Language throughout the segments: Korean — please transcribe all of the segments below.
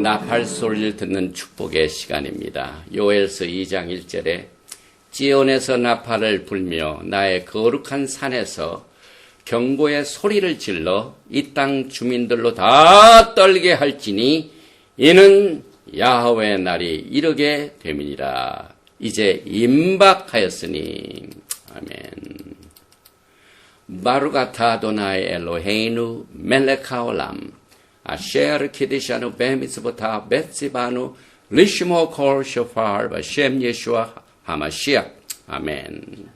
나팔 소리를 듣는 축복의 시간입니다. 요엘서 2장 1절에 지온에서 나팔을 불며 나의 거룩한 산에서 경고의 소리를 질러 이 땅 주민들로 다 떨게 할지니 이는 야훼의 날이 이르게 됨이니라. 이제 임박하였으니. 아멘. 바루가타 아도나이 엘로헤이누 멜렉 하올람 아셰르 키디샤누 베미스보타 베츠바누 리시모 콜 쇼파르 바셴 예슈아 하마시아. 아멘.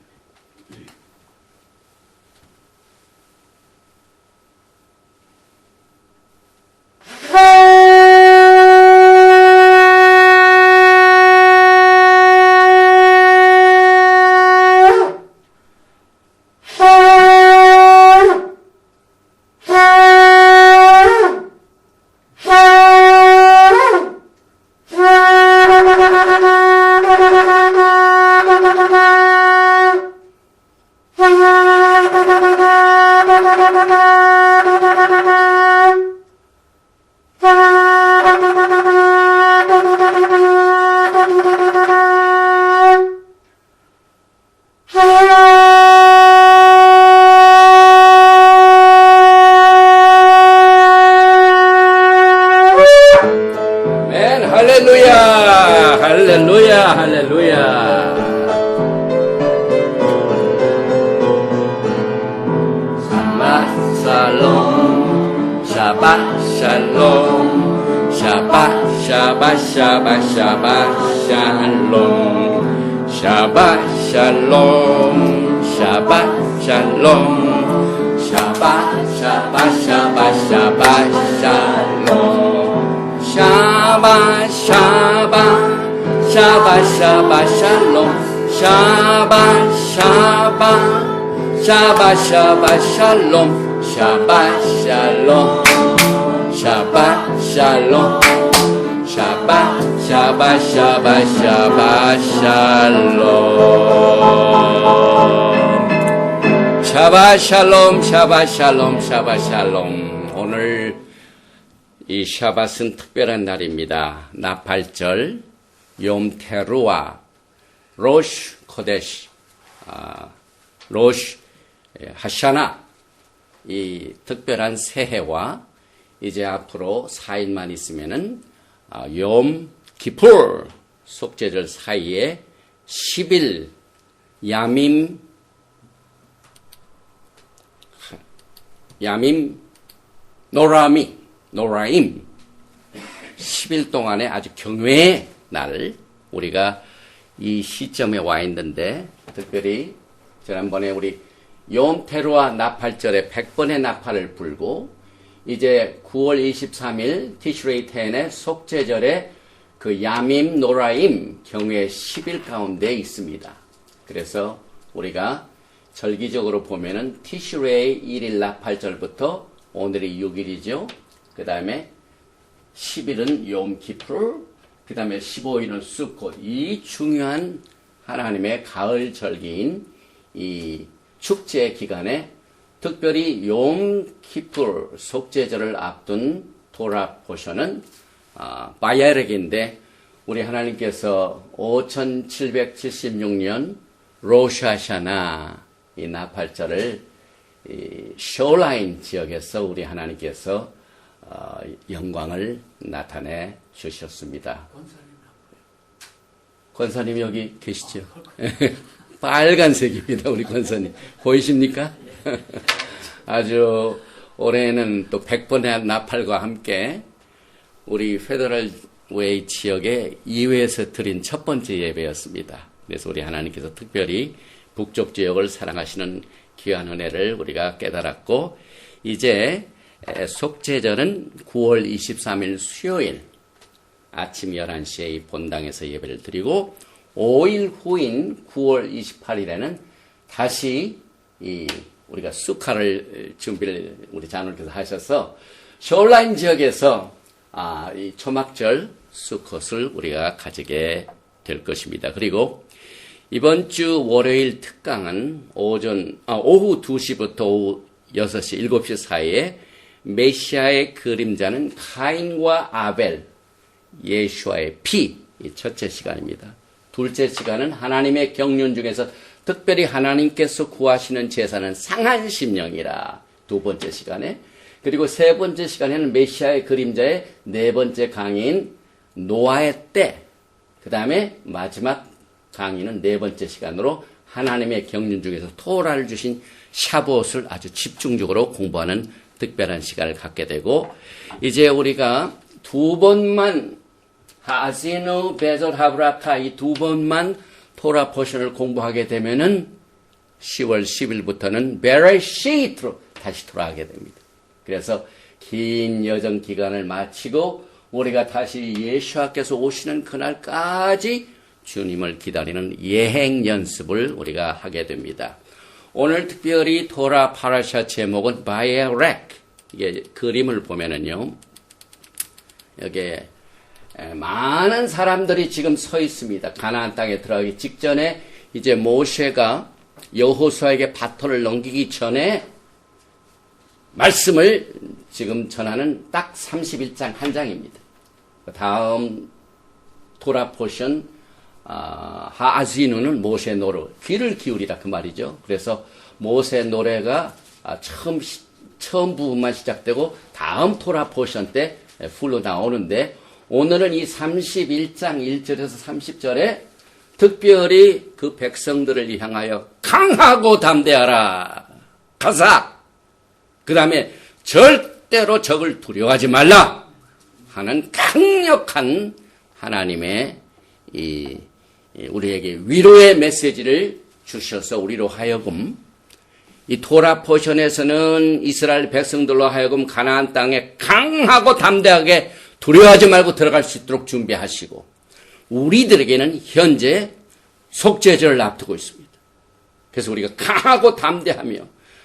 할렐루야, 할렐루야, 할렐루야. 샤ባት 샬롬, 샤ባት 샬롬, 샤ባት 샤ባት 샤ባት 샤ባት 샬롬, 샤ባት 샬롬, 샤ባት 샬롬, 샤ባት 샤ባት 샤ባት 샤ባት 샬롬. 샤바 샤바 샤바 샤바 샬롬 샤바 샤바 샤바 샤바 샬롬 샤바 샬롬 샤바 샬롬 샤바 샤바 샤바 샤바 샬롬 샤바 샬롬 샤바 샬롬 샤바 샬롬. 오늘 이 샤밧은 특별한 날입니다. 나팔절, 욤테루아, 로시 코데시, 로시 하샤나, 이 특별한 새해와 이제 앞으로 4일만 있으면은 욤 키풀 속죄절 사이에 10일 야밈 노라임 10일 동안의 아주 경외의 날, 우리가 이 시점에 와 있는데 특별히 지난번에 우리 욤테루아 나팔절에 100번의 나팔을 불고 이제 9월 23일 티슈레이 10의 속죄절에 그 야밈 노라임 경외 10일 가운데 있습니다. 그래서 우리가 절기적으로 보면은 티슈레이 1일 나팔절부터 오늘이 6일이죠. 그 다음에 10일은 욤키풀, 그 다음에 15일은 수콧. 이 중요한 하나님의 가을 절기인 이 축제 기간에 특별히 욤키풀 속죄절을 앞둔 토라 포션은 바야렉인데 우리 하나님께서 5776년 로샤샤나 이 나팔절을 이 쇼라인 지역에서 우리 하나님께서 영광을 나타내 주셨습니다. 권사님 여기 계시죠? 빨간색입니다. 우리 권사님. 보이십니까? 아주 올해는 또 100번의 나팔과 함께 우리 페더럴 웨이 지역의 이회에서 드린 첫 번째 예배였습니다. 그래서 우리 하나님께서 특별히 북쪽 지역을 사랑하시는 귀한 은혜를 우리가 깨달았고 이제 속죄절은 9월 23일 수요일 아침 11시에 이 본당에서 예배를 드리고 5일 후인 9월 28일에는 다시 우리가 수카를 준비를 우리 장로님께서 하셔서 쇼라인 지역에서 이 초막절 수컷을 우리가 가지게 될 것입니다. 그리고 이번 주 월요일 특강은 오후 2시부터 오후 6시, 7시 사이에 메시아의 그림자는 카인과 아벨, 예수와의 피, 이 첫째 시간입니다. 둘째 시간은 하나님의 경륜 중에서 특별히 하나님께서 구하시는 제사는 상한 심령이라 두 번째 시간에, 그리고 세 번째 시간에는 메시아의 그림자의 네 번째 강의인 노아의 때, 그 다음에 마지막 강의는 네 번째 시간으로 하나님의 경륜 중에서 토라를 주신 샤봇을 아주 집중적으로 공부하는 특별한 시간을 갖게 되고, 이제 우리가 두 번만 하시누 베절 하브라카 이 두 번만 토라 포션을 공부하게 되면은 10월 10일부터는 베레시트로 다시 돌아가게 됩니다. 그래서 긴 여정 기간을 마치고 우리가 다시 예수께서 오시는 그날까지 주님을 기다리는 예행 연습을 우리가 하게 됩니다. 오늘 특별히 토라 파라샤 제목은 바예렉. 이게 그림을 보면은요, 여기에 많은 사람들이 지금 서 있습니다. 가나안 땅에 들어가기 직전에 이제 모세가 여호수아에게 바톤을 넘기기 전에 말씀을 지금 전하는 딱 31장 한 장입니다. 다음 토라 포션 하아지누는 모세 노래, 귀를 기울이라 그 말이죠. 그래서 모세 노래가 처음 부분만 시작되고 다음 토라 포션 때 풀로 나오는데, 오늘은 이 31장 1절에서 30절에 특별히 그 백성들을 향하여 강하고 담대하라. 가사. 그 다음에 절대로 적을 두려워하지 말라 하는 강력한 하나님의 우리에게 위로의 메시지를 주셔서 우리로 하여금 이 토라 포션에서는 이스라엘 백성들로 하여금 가나안 땅에 강하고 담대하게 두려워하지 말고 들어갈 수 있도록 준비하시고, 우리들에게는 현재 속죄절을 앞두고 있습니다. 그래서 우리가 강하고 담대하며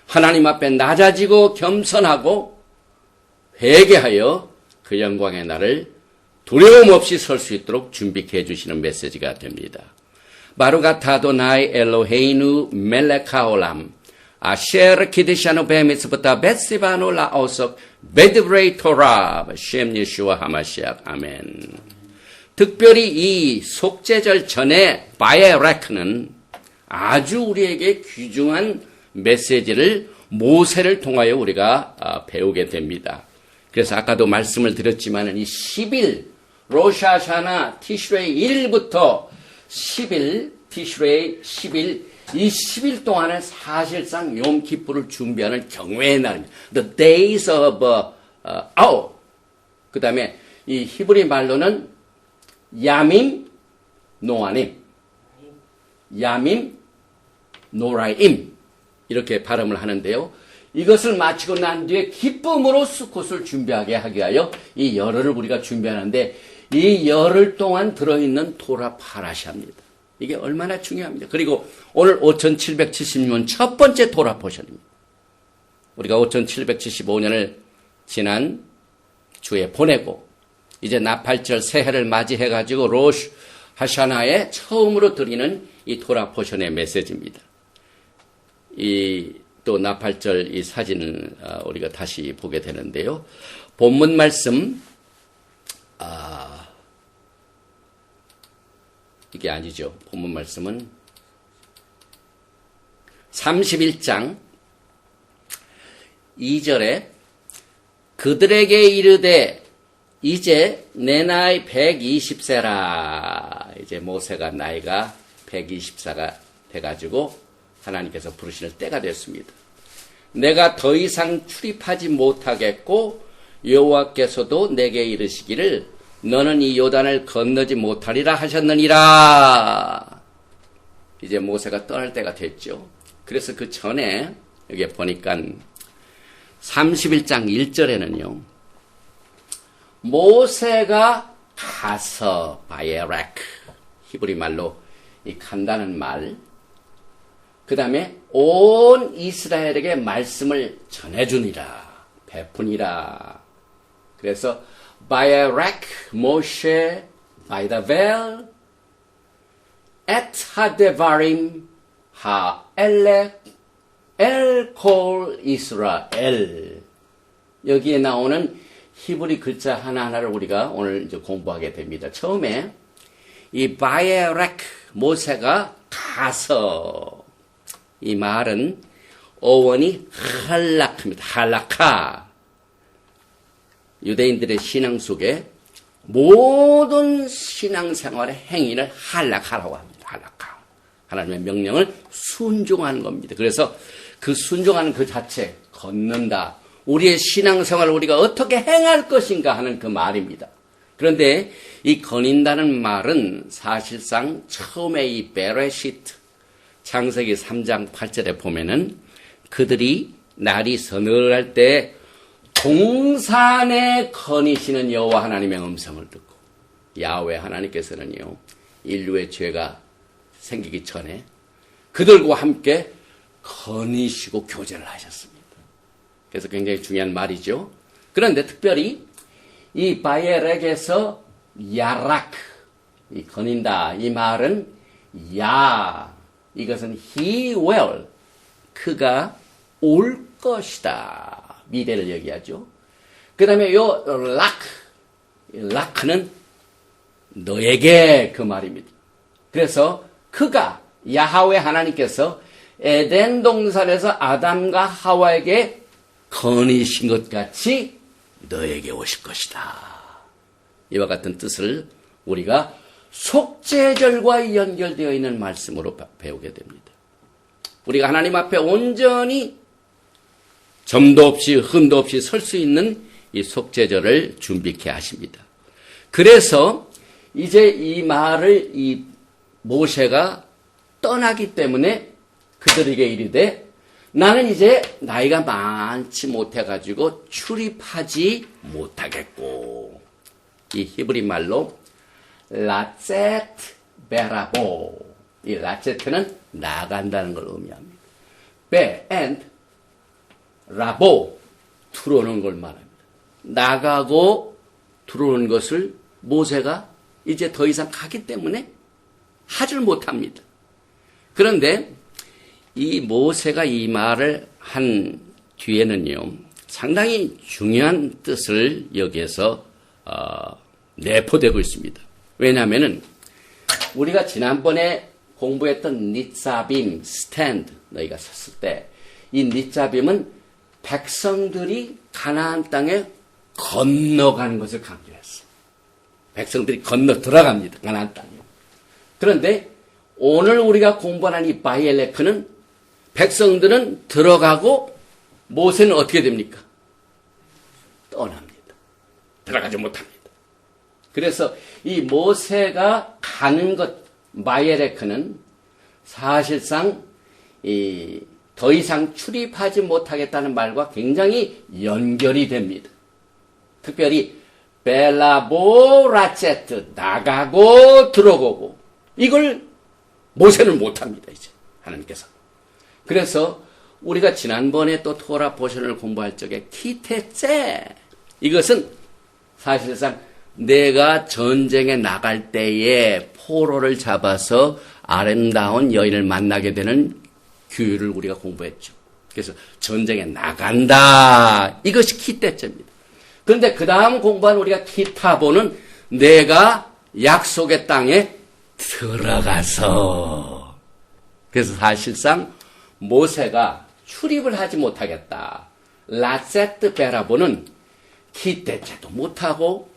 하나님 앞에 낮아지고 겸손하고 회개하여 그 영광의 날을 두려움 없이 설 수 있도록 준비해 주시는 메시지가 됩니다. 바루가타도 나이 엘로헤이누 멜레카올람 아셰르 키드샤노 베미스부터 베시바노 라오석 베드브레이 토라 셴 예슈와 하마시악 아멘. 특별히 이 속죄절 전에 바예렉는 아주 우리에게 귀중한 메시지를 모세를 통하여 우리가 배우게 됩니다. 그래서 아까도 말씀을 드렸지만 이 10일 로샤샤나 티슈레이 1일부터 10일 티슈레이 10일, 이 10일 동안은 사실상 욤키프를 준비하는 경외의 날입니다. The days of awe. 그 다음에 이 히브리 말로는 야밈 노아님, 야밈 노라임 이렇게 발음을 하는데요. 이것을 마치고 난 뒤에 기쁨으로 수콧을 준비하게 하기 위하여 이 열흘을 우리가 준비하는데, 이 열흘 동안 들어있는 토라 파라샤입니다. 이게 얼마나 중요합니다. 그리고 오늘 5776년 첫 번째 토라 포션입니다. 우리가 5775년을 지난 주에 보내고 이제 나팔절 새해를 맞이해가지고 로시 하샤나에 처음으로 드리는 이 토라 포션의 메시지입니다. 또 나팔절 이 사진을 우리가 다시 보게 되는데요. 본문 말씀, 이게 아니죠. 본문 말씀은 31장 2절에 그들에게 이르되 이제 내 나이 120세라. 이제 모세가 나이가 120세가 돼가지고 하나님께서 부르시는 때가 됐습니다. 내가 더 이상 출입하지 못하겠고 여호와께서도 내게 이르시기를 너는 이 요단을 건너지 못하리라 하셨느니라. 이제 모세가 떠날 때가 됐죠. 그래서 그 전에 여기 보니까 31장 1절에는요. 모세가 가서 바예렉, 히브리 말로 이 간다는 말, 그 다음에 온 이스라엘에게 말씀을 전해주니라, 베푸니라. 그래서 바예렉 모세 바이다벨 et 하데바림 하엘렉 엘콜 이스라엘. 여기에 나오는 히브리 글자 하나하나를 우리가 오늘 이제 공부하게 됩니다. 처음에 이 바예렉 모세가 가서 이 말은 어원이 할락입니다. 할라카. 유대인들의 신앙 속에 모든 신앙생활의 행위를 할락하라고 합니다. 할라카. 하나님의 명령을 순종하는 겁니다. 그래서 그 순종하는 그 자체, 걷는다. 우리의 신앙생활을 우리가 어떻게 행할 것인가 하는 그 말입니다. 그런데 이 거닌다는 말은 사실상 처음에 이 베레시트 창세기 3장 8절에 보면은 그들이 날이 서늘할 때 동산에 거니시는 여호와 하나님의 음성을 듣고 야훼 하나님께서는요 인류의 죄가 생기기 전에 그들과 함께 거니시고 교제를 하셨습니다. 그래서 굉장히 중요한 말이죠. 그런데 특별히 이 바예렉에서 야락, 이 거닌다, 이 말은 야, 이것은 he will, 그가 올 것이다. 미래를 얘기하죠. 그 다음에 요 락는 너에게 그 말입니다. 그래서 그가 야하웨 하나님께서 에덴 동산에서 아담과 하와에게 거니신 것 같이 너에게 오실 것이다. 이와 같은 뜻을 우리가 속죄절과 연결되어 있는 말씀으로 배우게 됩니다. 우리가 하나님 앞에 온전히 점도 없이 흠도 없이 설 수 있는 이 속죄절을 준비케 하십니다. 그래서 이제 이 말을 이 모세가 떠나기 때문에 그들에게 이르되 나는 이제 나이가 많지 못해가지고 출입하지 못하겠고 이 히브리 말로 라체트 베라보 이 라체트는 나간다는 걸 의미합니다. 베 and 라보 들어오는 걸 말합니다. 나가고 들어오는 것을 모세가 이제 더 이상 가기 때문에 하질 못합니다. 그런데 이 모세가 이 말을 한 뒤에는요 상당히 중요한 뜻을 여기에서 내포되고 있습니다. 왜냐하면은 우리가 지난번에 공부했던 닛사빔 스탠드 너희가 섰을 때 이 닛사빔은 백성들이 가나안 땅에 건너가는 것을 강조했어. 백성들이 건너 들어갑니다. 가나안 땅에. 그런데 오늘 우리가 공부하는 이 바이엘레크는 백성들은 들어가고 모세는 어떻게 됩니까? 떠납니다. 들어가지 못합니다. 그래서 이 모세가 가는 것, 바이엘레크는 사실상 더 이상 출입하지 못하겠다는 말과 굉장히 연결이 됩니다. 특별히 벨라보라체트 나가고 들어오고 이걸 모세는 못합니다. 이제 하나님께서. 그래서 우리가 지난번에 또 토라 포션을 공부할 적에 키테체 이것은 사실상 내가 전쟁에 나갈 때에 포로를 잡아서 아름다운 여인을 만나게 되는 규율을 우리가 공부했죠. 그래서 전쟁에 나간다. 이것이 키테체입니다. 그런데 그 다음 공부한 우리가 키타보는 내가 약속의 땅에 들어가서 그래서 사실상 모세가 출입을 하지 못하겠다. 라세트 베라보는 키테체도 못하고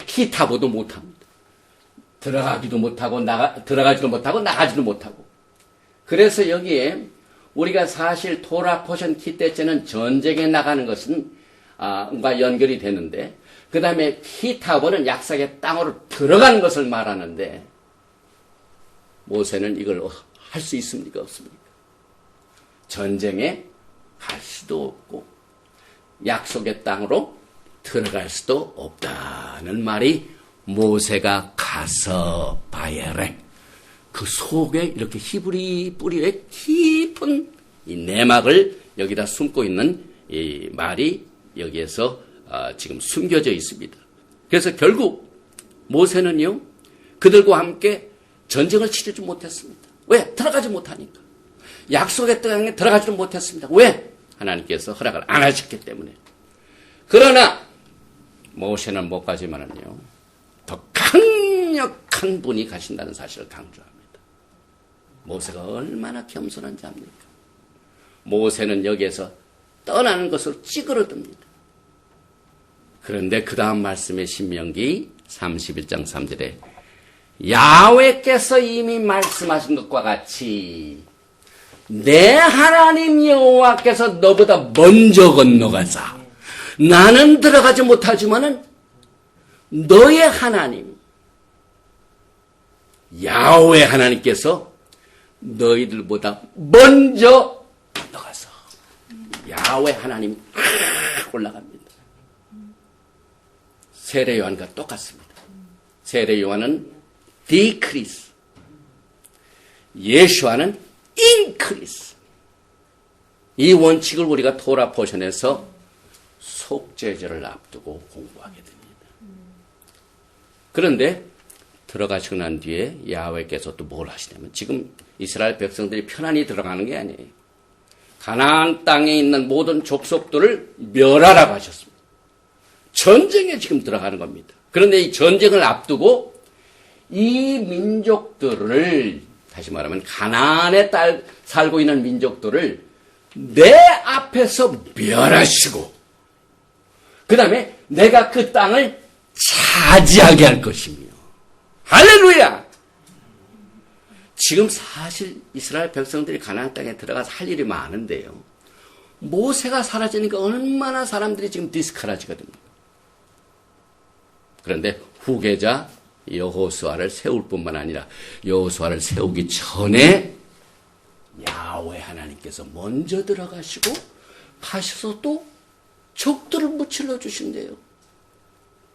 키타보도 못합니다. 들어가지도 못하고 나가지도 못하고 그래서 여기에 우리가 사실 토라 포션 키테체는 전쟁에 나가는 것은 과 연결이 되는데 그 다음에 키타보는 약속의 땅으로 들어가는 것을 말하는데 모세는 이걸 할 수 있습니까? 없습니까? 전쟁에 갈 수도 없고 약속의 땅으로 들어갈 수도 없다는 말이 모세가 가서 바예렉 그 속에 이렇게 히브리 뿌리의 깊은 이 내막을 여기다 숨고 있는 이 말이 여기에서 지금 숨겨져 있습니다. 그래서 결국 모세는요 그들과 함께 전쟁을 치르지 못했습니다. 왜? 들어가지 못하니까. 약속의 땅에 들어가지도 못했습니다. 왜? 하나님께서 허락을 안 하셨기 때문에. 그러나 모세는 못 가지만은요, 더 강력한 분이 가신다는 사실을 강조합니다. 모세가 얼마나 겸손한 자입니까? 모세는 여기에서 떠나는 것으로 찌그러듭니다. 그런데 그 다음 말씀에 신명기 31장 3절에 야훼께서 이미 말씀하신 것과 같이 내 하나님 여호와께서 너보다 먼저 건너가사 나는 들어가지 못하지만은 너의 하나님 야훼 하나님께서 너희들보다 먼저 건너가서 야훼 하나님이 올라갑니다. 세례 요한과 똑같습니다. 세례 요한은 decrease, 예수와는 increase. 이 원칙을 우리가 토라 포션에서 속죄절을 앞두고 공부하게 됩니다. 그런데 들어가시고 난 뒤에 야훼께서 또 뭘 하시냐면 지금 이스라엘 백성들이 편안히 들어가는 게 아니에요. 가나안 땅에 있는 모든 족속들을 멸하라고 하셨습니다. 전쟁에 지금 들어가는 겁니다. 그런데 이 전쟁을 앞두고 이 민족들을 다시 말하면 가나안에 살고 있는 민족들을 내 앞에서 멸하시고 그 다음에 내가 그 땅을 차지하게 할 것이며 할렐루야! 지금 사실 이스라엘 백성들이 가나안 땅에 들어가서 할 일이 많은데요. 모세가 사라지니까 얼마나 사람들이 지금 디스커라지가 됩니다. 그런데 후계자 여호수아를 세울 뿐만 아니라 여호수아를 세우기 전에 야훼 하나님께서 먼저 들어가시고 가셔서 또 적들을 무찔러 주신대요.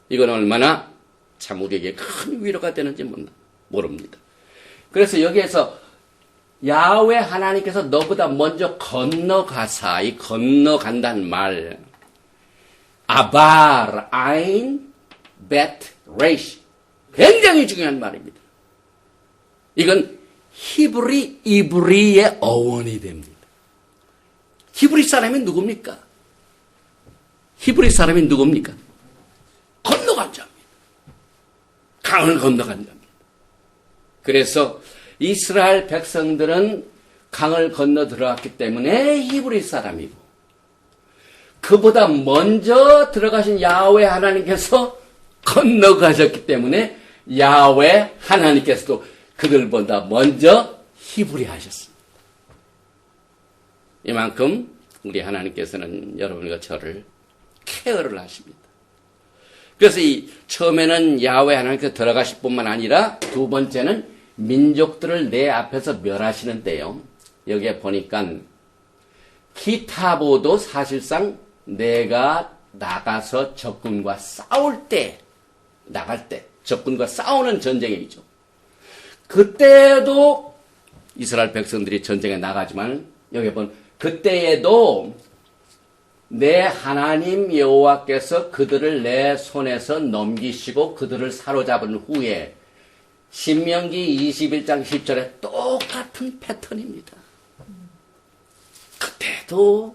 이건 얼마나 참 우리에게 큰 위로가 되는지 모릅니다. 그래서 여기에서 야훼 하나님께서 너보다 먼저 건너가사, 이 건너간다는 말 아발, 아인, 벳, 레이시 굉장히 중요한 말입니다. 이건 히브리, 이브리의 어원이 됩니다. 히브리 사람이 누굽니까? 히브리 사람이 누굽니까? 건너간 자입니다. 강을 건너간 자입니다. 그래서 이스라엘 백성들은 강을 건너 들어왔기 때문에 히브리 사람이고 그보다 먼저 들어가신 야훼 하나님께서 건너가셨기 때문에 야훼 하나님께서도 그들보다 먼저 히브리 하셨습니다. 이만큼 우리 하나님께서는 여러분과 저를 케어를 하십니다. 그래서 처음에는 야훼 하나님께서 들어가실 뿐만 아니라 두 번째는 민족들을 내 앞에서 멸하시는데요. 여기에 보니까 기타보도 사실상 내가 나가서 적군과 싸울 때, 나갈 때, 적군과 싸우는 전쟁이죠. 그때도 이스라엘 백성들이 전쟁에 나가지만 여기 보면 그때에도 내 하나님 여호와께서 그들을 내 손에서 넘기시고 그들을 사로잡은 후에 신명기 21장 10절에 똑같은 패턴입니다. 그때도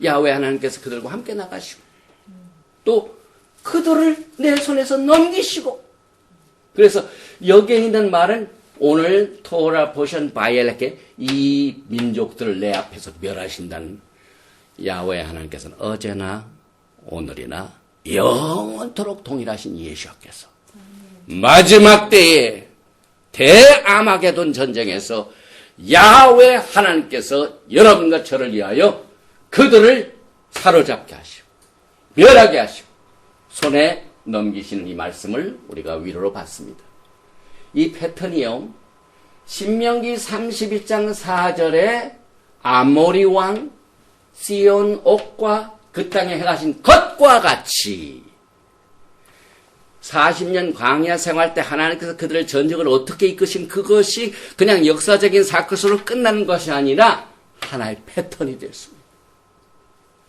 야훼 하나님께서 그들과 함께 나가시고 또 그들을 내 손에서 넘기시고 그래서 여기에 있는 말은 오늘 토라 포션 바이엘에게 이 민족들을 내 앞에서 멸하신다는 야훼 하나님께서는 어제나 오늘이나 영원토록 동일하신 예수께서 마지막 때에 대아마게돈 전쟁에서 야훼 하나님께서 여러분과 저를 위하여 그들을 사로잡게 하시고 멸하게 하시고 손에 넘기시는 이 말씀을 우리가 위로로 받습니다. 이 패턴이요. 신명기 31장 4절에 아모리 왕 시온 옥과 그 땅에 행하신 것과 같이 40년 광야 생활 때 하나님께서 그들의 전쟁을 어떻게 이끄신 그것이 그냥 역사적인 사건으로 끝나는 것이 아니라 하나의 패턴이 됐습니다.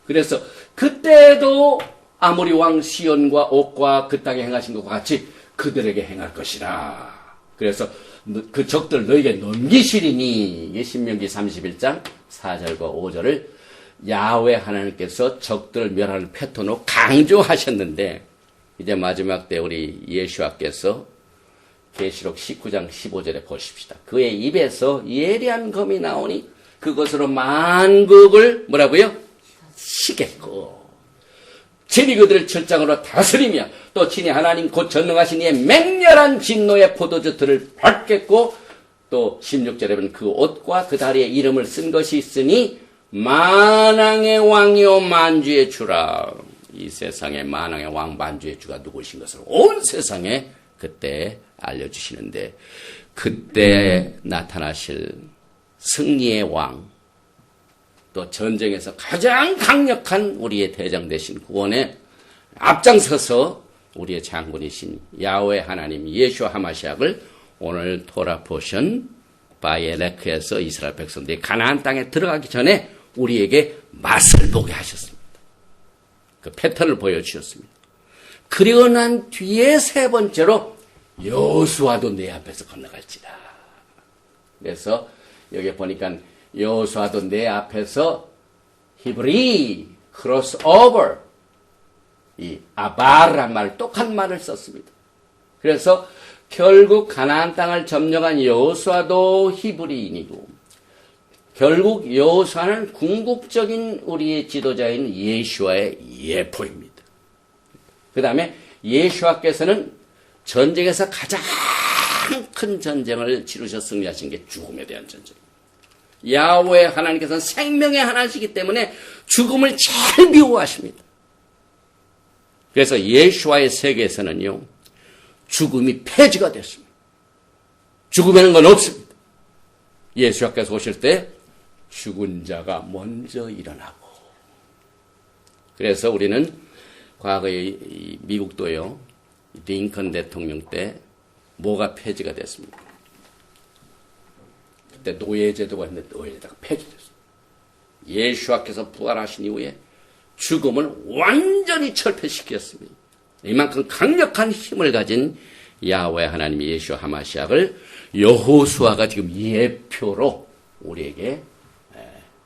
그래서 그때도 아모리 왕 시온과 옥과 그 땅에 행하신 것과 같이 그들에게 행할 것이라. 그래서 그 적들 너에게 넘기시리니 이게 신명기 31장 4절과 5절을 야훼 하나님께서 적들을 멸하는 패턴으로 강조하셨는데 이제 마지막 때 우리 예수와께서 계시록 19장 15절에 보십시다. 그의 입에서 예리한 검이 나오니 그것으로 만국을 뭐라고요? 치겠고 친히 그들을 철장으로 다스리며 또 친히 하나님 곧 전능하신 이의 맹렬한 진노의 포도주들을 밟겠고 또 16절에 보면 그 옷과 그 다리에 이름을 쓴 것이 있으니 만왕의 왕이요 만주의 주라. 이 세상의 만왕의 왕 만주의 주가 누구신 것을 온 세상에 그때 알려주시는데 그때 나타나실 승리의 왕 또 전쟁에서 가장 강력한 우리의 대장 되신 구원에 앞장서서 우리의 장군이신 야훼 하나님 예수와 하마시약을 오늘 토라 포션 바이에레크에서 이스라엘 백성들이 가나안 땅에 들어가기 전에 우리에게 맛을 보게 하셨습니다. 그 패턴을 보여주셨습니다. 그리고 난 뒤에 세 번째로 여호수아도 내 앞에서 건너갈지다. 그래서 여기 보니까 여호수아도 내 앞에서 히브리 크로스오버 이 아바르란 말 똑같은 말을 썼습니다. 그래서 결국 가나안 땅을 점령한 여호수아도 히브리인이고 결국 여호수아는 궁극적인 우리의 지도자인 예수와의 예포입니다. 그 다음에 예수와께서는 전쟁에서 가장 큰 전쟁을 치르셔 승리하신 게 죽음에 대한 전쟁입니다. 야훼 하나님께서는 생명의 하나시기 때문에 죽음을 제일 미워하십니다. 그래서 예수와의 세계에서는요, 죽음이 폐지가 됐습니다. 죽음에는 건 없습니다. 예수께서 오실 때 죽은 자가 먼저 일어나고. 그래서 우리는 과거에 미국도요, 링컨 대통령 때 뭐가 폐지가 됐습니까? 그때 노예제도가 있는데 노예제도가 폐지됐습니다. 예수께서 부활하신 이후에 죽음을 완전히 철폐시켰습니다. 이만큼 강력한 힘을 가진 야훼 하나님 예수 하마시약을 여호수아가 지금 예표로 우리에게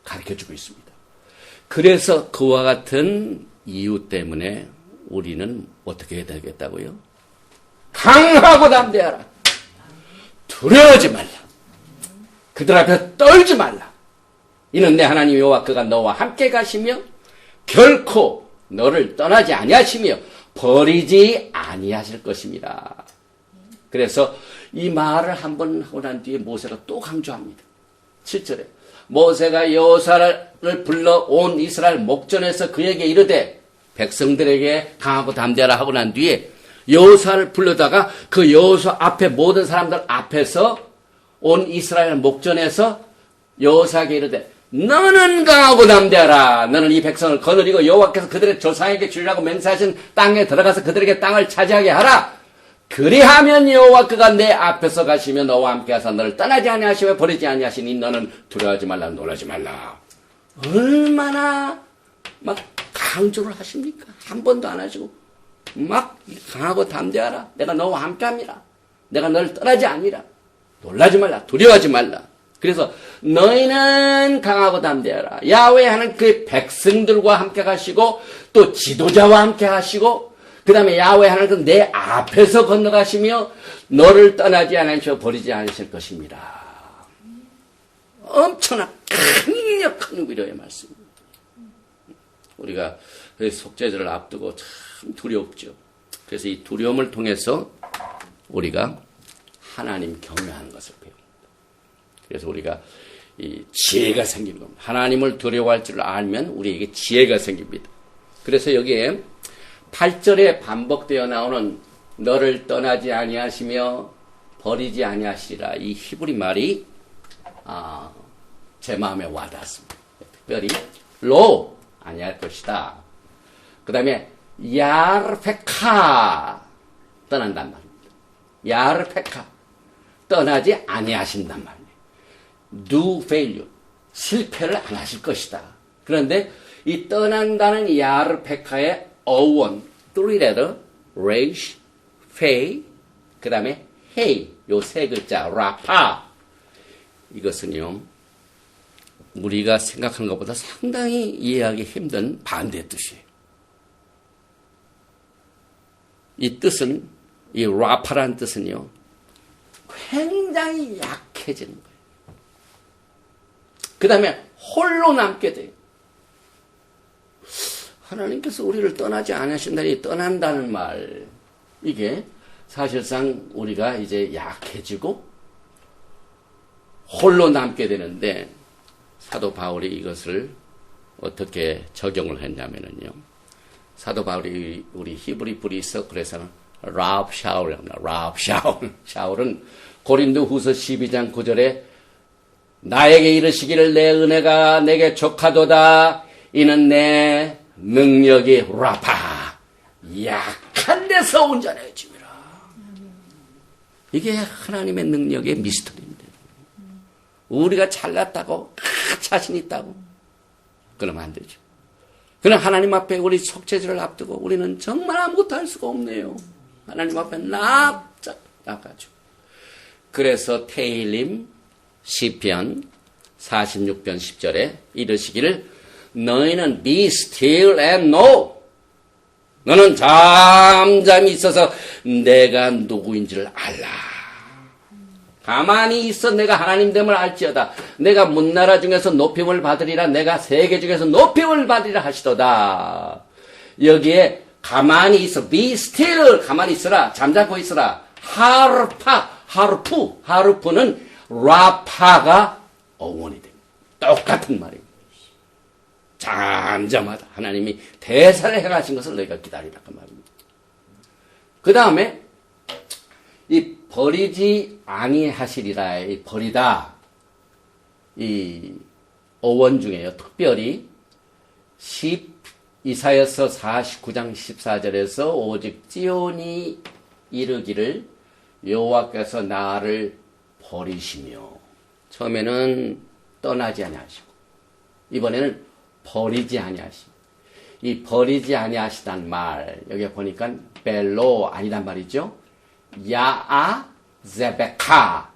가르쳐주고 있습니다. 그래서 그와 같은 이유 때문에 우리는 어떻게 해야 되겠다고요? 강하고 담대하라. 두려워하지 말라. 그들 앞에 떨지 말라. 이는 내 하나님 여호와 그가 너와 함께 가시며 결코 너를 떠나지 아니하시며 버리지 아니하실 것입니다. 그래서 이 말을 한번 하고 난 뒤에 모세가 또 강조합니다. 7절에 모세가 여호수아를 불러 온 이스라엘 목전에서 그에게 이르되 백성들에게 강하고 담대하라 하고 난 뒤에 여호수아를 불러다가 그 여호수아 앞에 모든 사람들 앞에서 온 이스라엘 목전에서 여호수아에게 이르되 너는 강하고 담대하라. 너는 이 백성을 거느리고 여호와께서 그들의 조상에게 주려고 맹세하신 땅에 들어가서 그들에게 땅을 차지하게 하라. 그리하면 여호와 그가 내 앞에서 가시며 너와 함께하사 너를 떠나지 아니하시며 버리지 아니하시니 너는 두려워하지 말라 놀라지 말라. 얼마나 막 강조를 하십니까? 한 번도 안 하시고 막 강하고 담대하라. 내가 너와 함께합니다. 내가 너를 떠나지 아니라. 놀라지 말라. 두려워하지 말라. 그래서 너희는 강하고 담대하라. 야훼 하는 그 백성들과 함께 가시고 또 지도자와 함께 하시고 그 다음에 야훼 하는 내 앞에서 건너가시며 너를 떠나지 않으시고 버리지 않으실 것입니다. 엄청난 강력한 위로의 말씀입니다. 우리가 속죄절을 앞두고 참 두렵죠. 그래서 이 두려움을 통해서 우리가 하나님 경외하는 것을 배웁니다. 그래서 우리가 이 지혜가 생기는 겁니다. 하나님을 두려워할 줄 알면 우리에게 지혜가 생깁니다. 그래서 여기에 8절에 반복되어 나오는 너를 떠나지 아니하시며 버리지 아니하시리라. 이 히브리 말이 제 마음에 와닿았습니다. 특별히 로 아니할 것이다. 그 다음에 야르페카 떠난단 말입니다. 야르페카 떠나지 아니하신단 말입니다. do failure 실패를 안 하실 것이다. 그런데 이 떠난다는 야르페카의 어원 3letter resh, fei 그 다음에 hey 요 세 글자 라파 이것은요 우리가 생각하는 것보다 상당히 이해하기 힘든 반대 뜻이에요. 이 뜻은, 이 라파란 뜻은요, 굉장히 약해지는 거예요. 그 다음에 홀로 남게 돼요. 하나님께서 우리를 떠나지 않으신다니 떠난다는 말, 이게 사실상 우리가 이제 약해지고 홀로 남게 되는데, 사도 바울이 이것을 어떻게 적용을 했냐면요. 사도 바울이 우리 히브리 불이서 그래서는 라합 샤울을 합니다. 라합 샤울. 샤울은 고린도 후서 12장 9절에 나에게 이르시기를 내 은혜가 내게 족하도다. 이는 내 능력이 라파. 약한 데서 온전해짐이라. 이게 하나님의 능력의 미스터리입니다. 우리가 잘났다고, 자신 있다고. 그러면 안 되죠. 그러나 하나님 앞에 우리 속죄제를 앞두고 우리는 정말 아무것도 할 수가 없네요. 하나님 앞에 납작 나가죠. 그래서 테일림 시편 46편 10절에 이르시기를 너희는 be still and know. 너는 잠잠히 있어서 내가 누구인지를 알라. 가만히 있어 내가 하나님됨을 알지어다. 내가 문나라 중에서 높임을 받으리라. 내가 세계 중에서 높임을 받으리라 하시도다. 여기에 가만히 있어. be still. 가만히 있어라. 잠자고 있어라. 하르프는 라파가 어원이 됩니다. 똑같은 말입니다. 잠잠하다. 하나님이 대사를 행하신 것을 너희가 기다리라 그 말입니다. 그 다음에 이 버리지 아니하시리라. 이 버리다. 이 어원 중에요. 특별히 이사야서 49장 14절에서 오직 찌온이 이르기를 여호와께서 나를 버리시며, 처음에는 떠나지 아니하시고 이번에는 버리지 아니하시고, 이 버리지 아니하시단 말 여기 보니까 벨로 아니란 말이죠. 야아제베카.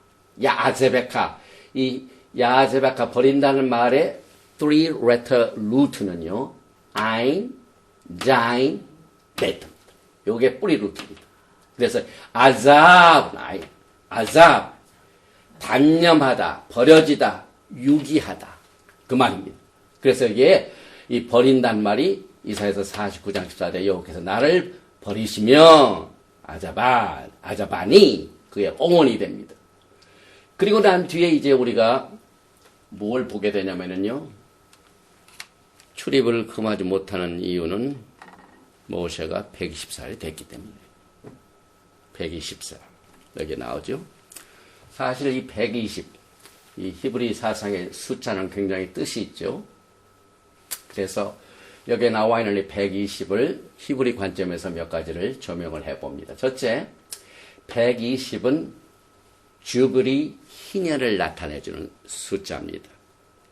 이 야아제베카 버린다는 말의 3-letter root는요. 아인, 자인, 베트. 요게 뿌리 루트입니다. 그래서 아잡, 아잡, 단념하다, 버려지다, 유기하다. 그 말입니다. 그래서 이게 이 버린단 말이 이사야서 49장 14절에 여호와께서 나를 버리시며 아자바니 그의 옹원이 됩니다. 그리고 난 뒤에 이제 우리가 뭘 보게 되냐면요. 출입을 금하지 못하는 이유는 모세가 120살이 됐기 때문에. 120살. 여기 나오죠. 사실 이 120, 이 히브리 사상의 숫자는 굉장히 뜻이 있죠. 그래서 여기에 나와 있는 이 120을 히브리 관점에서 몇 가지를 조명을 해봅니다. 첫째, 120은 주브리 희년을 나타내주는 숫자입니다.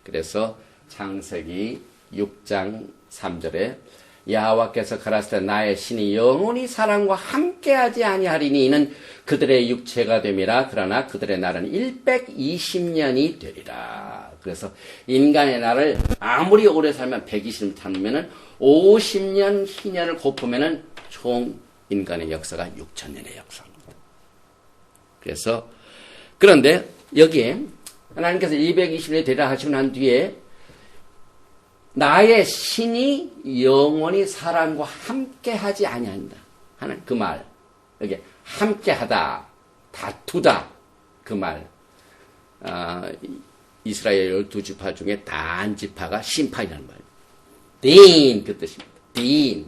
그래서 창세기 6장 3절에 여호와께서 가라사대 나의 신이 영원히 사람과 함께하지 아니하리니 이는 그들의 육체가 됨이라. 그러나 그들의 날은 120년이 되리라. 그래서 인간의 날을 아무리 오래 살면 120년 타면은 50년 희년을 곱으면은 총 인간의 역사가 6천년의 역사입니다. 그래서 그런데 여기에 하나님께서 220년이 되리라 하시고 난 뒤에 나의 신이 영원히 사람과 함께하지 아니한다 하는 그 말. 여기 함께하다, 다투다 그 말. 이스라엘 12지파 중에 단지파가 심판이라는 말. 딘 그 뜻입니다. 딘.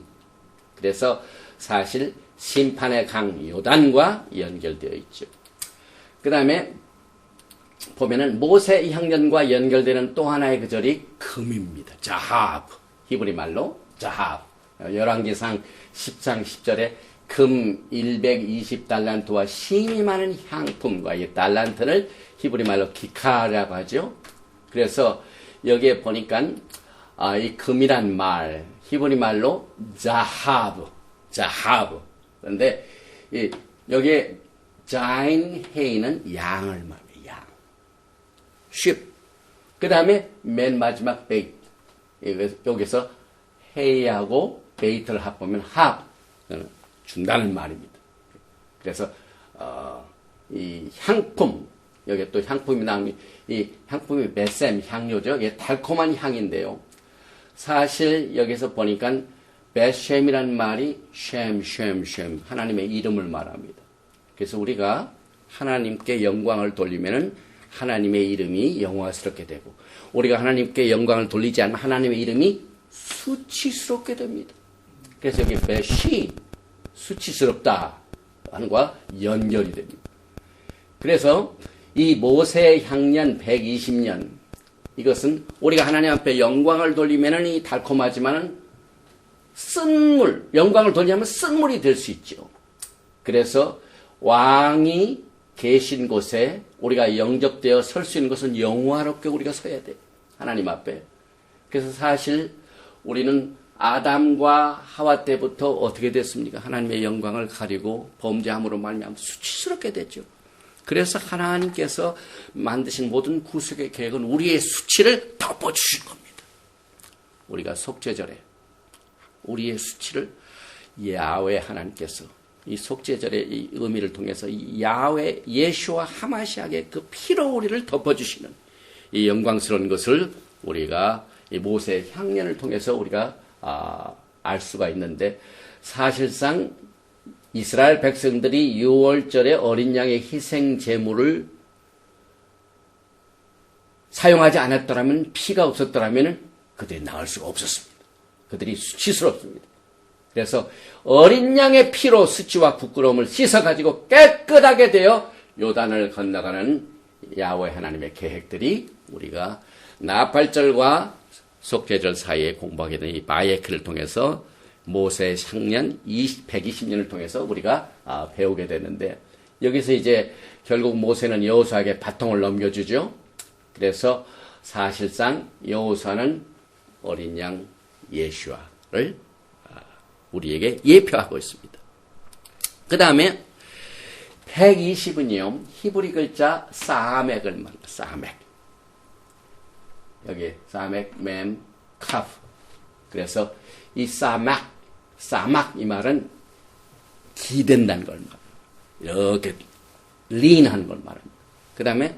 그래서 사실 심판의 강 요단과 연결되어 있죠. 그 다음에 보면은 모세 향년과 연결되는 또 하나의 그 절이 금입니다. 자하브. 히브리 말로 자하브. 열왕기상 10장 10절에 금 120달란트와 심이 많은 향품과 이 달란트를 히브리 말로 기카라고 하죠. 그래서 여기에 보니까 이 금이란 말 히브리 말로 자하브. 그런데 여기에 자인 헤이는 양을 말해요. 쉽. 그 다음에 맨 마지막 베이트. 여기서 헤이하고 베이트를 합보면 합. 준다는 말입니다. 그래서 이 향품, 여기 또 향품이 나오니 이 향품이 베셈, 향료죠. 이게 달콤한 향인데요. 사실 여기서 보니까 베셈이라는 말이 쉔 하나님의 이름을 말합니다. 그래서 우리가 하나님께 영광을 돌리면은 하나님의 이름이 영화스럽게 되고, 우리가 하나님께 영광을 돌리지 않으면 하나님의 이름이 수치스럽게 됩니다. 그래서 여기 베시, 수치스럽다 하는 것과 연결이 됩니다. 그래서 이 모세 향년 120년, 이것은 우리가 하나님 앞에 영광을 돌리면은 이 달콤하지만은 쓴 물, 영광을 돌리면 쓴 물이 될 수 있죠. 그래서 왕이 계신 곳에 우리가 영접되어 설 수 있는 것은 영화롭게 우리가 서야 돼. 하나님 앞에. 그래서 사실 우리는 아담과 하와 때부터 어떻게 됐습니까? 하나님의 영광을 가리고 범죄함으로 말미암아 수치스럽게 됐죠. 그래서 하나님께서 만드신 모든 구속의 계획은 우리의 수치를 덮어주신 겁니다. 우리가 속죄절에 우리의 수치를 야훼 하나님께서 이 속죄절의 이 의미를 통해서 이 야훼 예수와 하마시아의 그 피로 우리를 덮어주시는 이 영광스러운 것을 우리가 이 모세 향년을 통해서 우리가 알 수가 있는데, 사실상 이스라엘 백성들이 6월절에 어린 양의 희생 제물을 사용하지 않았더라면, 피가 없었더라면 그들이 나을 수가 없었습니다. 그들이 수치스럽습니다. 그래서 어린 양의 피로 수치와 부끄러움을 씻어가지고 깨끗하게 되어 요단을 건너가는 야훼 하나님의 계획들이 우리가 나팔절과 속죄절 사이에 공부하게 된 이 바예크를 통해서 모세 향년 120년을 통해서 우리가 배우게 되는데, 여기서 이제 결국 모세는 여호수아에게 바통을 넘겨주죠. 그래서 사실상 여호수아는 어린 양 예수아를 우리에게 예표하고 있습니다. 그 다음에 120은요, 히브리 글자 사멕을 말합니다. 사멕. 여기 사멕, 맴, 카프. 그래서 이 사막 이 말은 기댄다는 걸 말합니다. 이렇게 린한 걸 말합니다. 그 다음에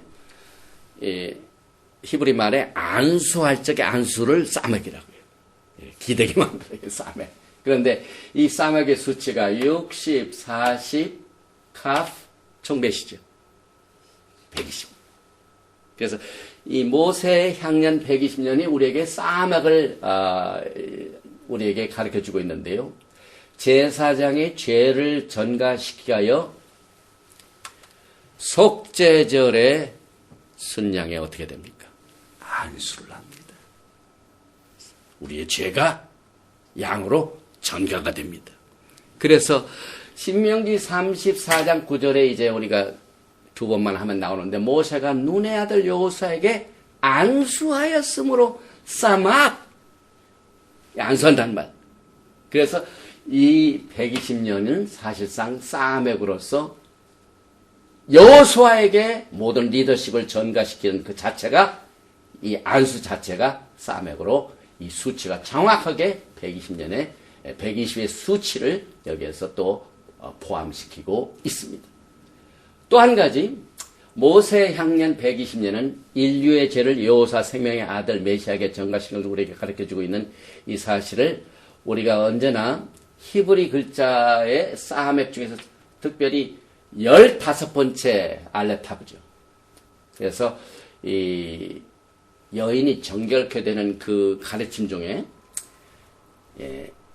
히브리 말에 안수할 적에 안수를 사맥이라고 해요. 기대게 만들어요, 사맥. 그런데 이 사맥의 수치가 60, 40, 카프, 총 몇이죠? 120. 그래서 이 모세 향년 120년이 우리에게 사맥을 우리에게 가르쳐주고 있는데요. 제사장의 죄를 전가시키기 위하여 속죄절에 순양에 어떻게 됩니까? 안수를 합니다. 우리의 죄가 양으로 전가가 됩니다. 그래서 신명기 34장 9절에 이제 우리가 두 번만 하면 나오는데, 모세가 눈의 아들 여호수아에게 안수하였으므로 사막, 안수한다는 말. 그래서 이 120년은 사실상 사맥으로서 여호수아에게 모든 리더십을 전가시키는 그 자체가, 이 안수 자체가 사맥으로 이 수치가 정확하게 120년에 120의 수치를 여기에서 또 포함시키고 있습니다. 또 한 가지, 모세 향년 120년은 인류의 죄를 여호수아 생명의 아들 메시아에게 전가시킨 것을 우리에게 가르쳐주고 있는 이 사실을 우리가 언제나 히브리 글자의 사맥 중에서 특별히 15번째 알레타브죠. 그래서 이 여인이 정결케 되는 그 가르침 중에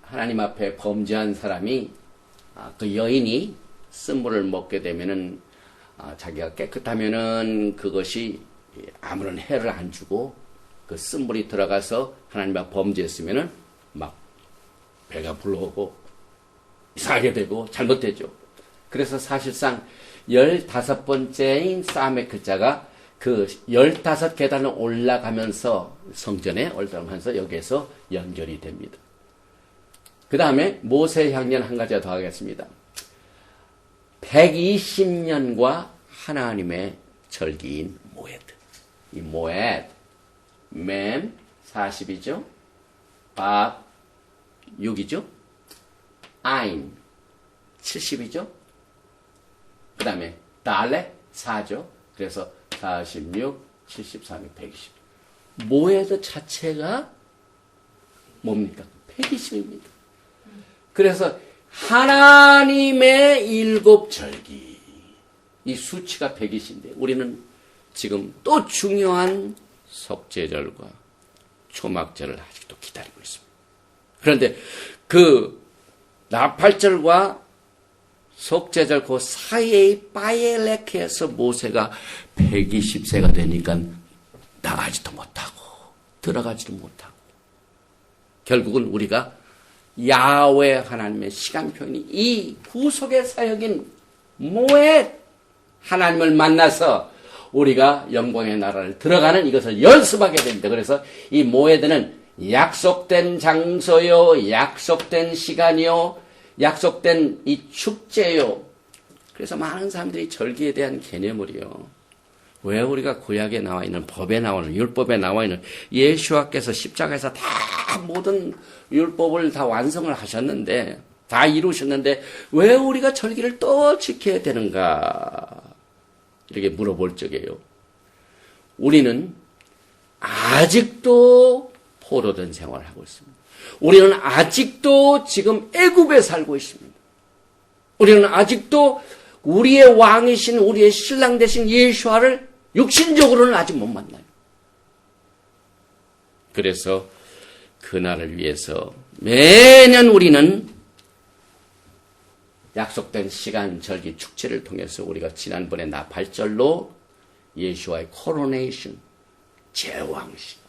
하나님 앞에 범죄한 사람이 그 여인이 쓴물을 먹게 되면은 자기가 깨끗하면은 그것이 아무런 해를 안 주고, 그 쓴물이 들어가서 하나님 앞에 범죄했으면은 막 배가 불러오고 이상하게 되고 잘못되죠. 그래서 사실상 15번째인 사맥 글자가 그 15계단을 올라가면서 성전에 올라가면서 여기에서 연결이 됩니다. 그 다음에 모세 향년 한 가지 더 하겠습니다. 120년과 하나님의 절기인 모에드. 이 모에드, 맴 40이죠. 밥 6이죠. 아인 70이죠. 그 다음에 달레 4죠. 그래서 46, 73, 120. 모에드 자체가 뭡니까? 120입니다. 그래서 하나님의 일곱 절기, 이 수치가 120인데 우리는 지금 또 중요한 속죄절과 초막절을 아직도 기다리고 있습니다. 그런데 그 나팔절과 속죄절 그 사이의 바엘렉에서 모세가 120세가 되니까 나가지도 못하고 들어가지도 못하고 결국은 우리가 야훼 하나님의 시간표인 이 구속의 사역인 모에 하나님을 만나서 우리가 영광의 나라를 들어가는 이것을 연습하게 됩니다. 그래서 이 모에드는 약속된 장소요, 약속된 시간이요, 약속된 이 축제요. 그래서 많은 사람들이 절기에 대한 개념을요. 왜 우리가 구약에 나와 있는 법에 나오는 율법에 나와 있는 예수와께서 십자가에서 다 모든 율법을 다 완성을 하셨는데 다 이루셨는데 왜 우리가 절기를 또 지켜야 되는가 이렇게 물어볼 적이에요. 우리는 아직도 포로된 생활을 하고 있습니다. 우리는 아직도 지금 애굽에 살고 있습니다. 우리는 아직도 우리의 왕이신 우리의 신랑 되신 예수와를 육신적으로는 아직 못 만나요. 그래서 그날을 위해서 매년 우리는 약속된 시간 절기 축제를 통해서 우리가 지난번에 나팔절로 예수와의 코로네이션, 제왕식,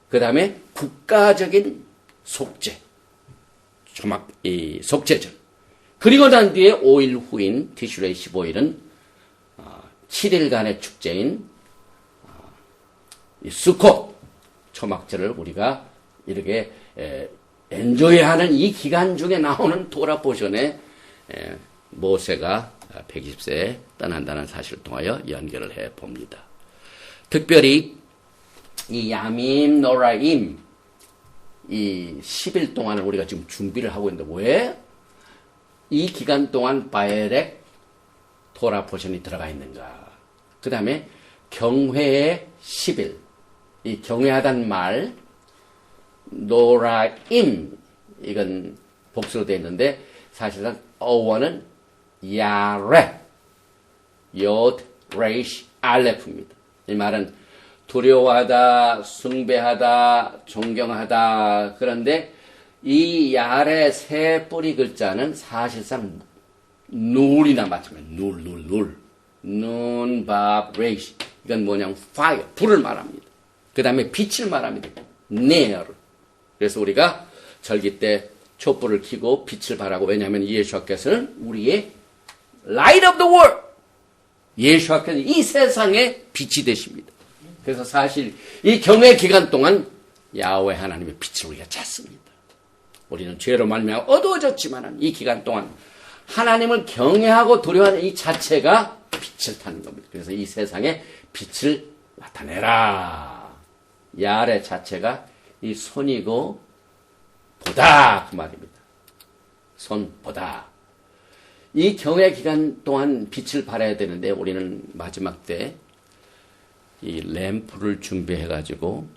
그 다음에 국가적인 속죄, 속죄절. 그리고 난 뒤에 5일 후인 티슈레이 15일은 7일간의 축제인 수콧 초막절을 우리가 이렇게 엔조이하는 이 기간 중에 나오는 토라 포션에 모세가 120세에 떠난다는 사실을 통하여 연결을 해 봅니다. 특별히 이 야밈 노라임 이 10일 동안을 우리가 지금 준비를 하고 있는데 왜 이 기간 동안 바엘렉 토라 포션이 들어가 있는가? 그 다음에 경회의 10일 이 경회하단 말 노라임 이건 복수로 되어 있는데 사실상 어원은 야레 요드 레이시 알레프입니다. 이 말은 두려워하다, 숭배하다, 존경하다. 그런데 이 야레 세 뿌리 글자는 사실상 눌이나 마찬가지입니다. 눌. 눈, 밥, 레이시. 이건 뭐냐면 fire, 불을 말합니다. 그 다음에 빛을 말합니다. 네어. 그래서 우리가 절기 때 촛불을 켜고 빛을 발하고 왜냐하면 예수께서는 우리의 light of the world. 예수께서는 이 세상의 빛이 되십니다. 그래서 사실 이 경외 기간 동안 야훼 하나님의 빛을 우리가 찾습니다. 우리는 죄로 말미암아 어두워졌지만 이 기간 동안 하나님을 경외하고 두려워하는 이 자체가 빛을 타는 겁니다. 그래서 이 세상에 빛을 나타내라. 야레 자체가 이 손이고 보다 그 말입니다. 손 보다. 이 경외 기간 동안 빛을 발해야 되는데 우리는 마지막 때 이 램프를 준비해가지고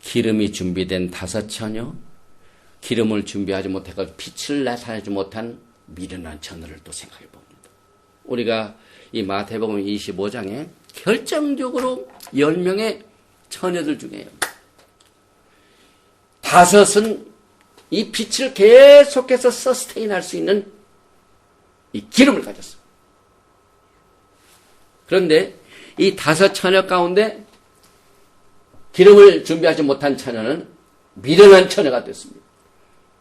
기름이 준비된 5처녀, 기름을 준비하지 못해가지고 빛을 나타내지 못한 미련한 처녀를 또 생각해 봅니다. 우리가 이 마태복음 25장에 결정적으로 10명의 처녀들 중에 5은 이 빛을 계속해서 서스테인할 수 있는 이 기름을 가졌습니다. 그런데 이 5 처녀 가운데 기름을 준비하지 못한 처녀는 미련한 처녀가 됐습니다.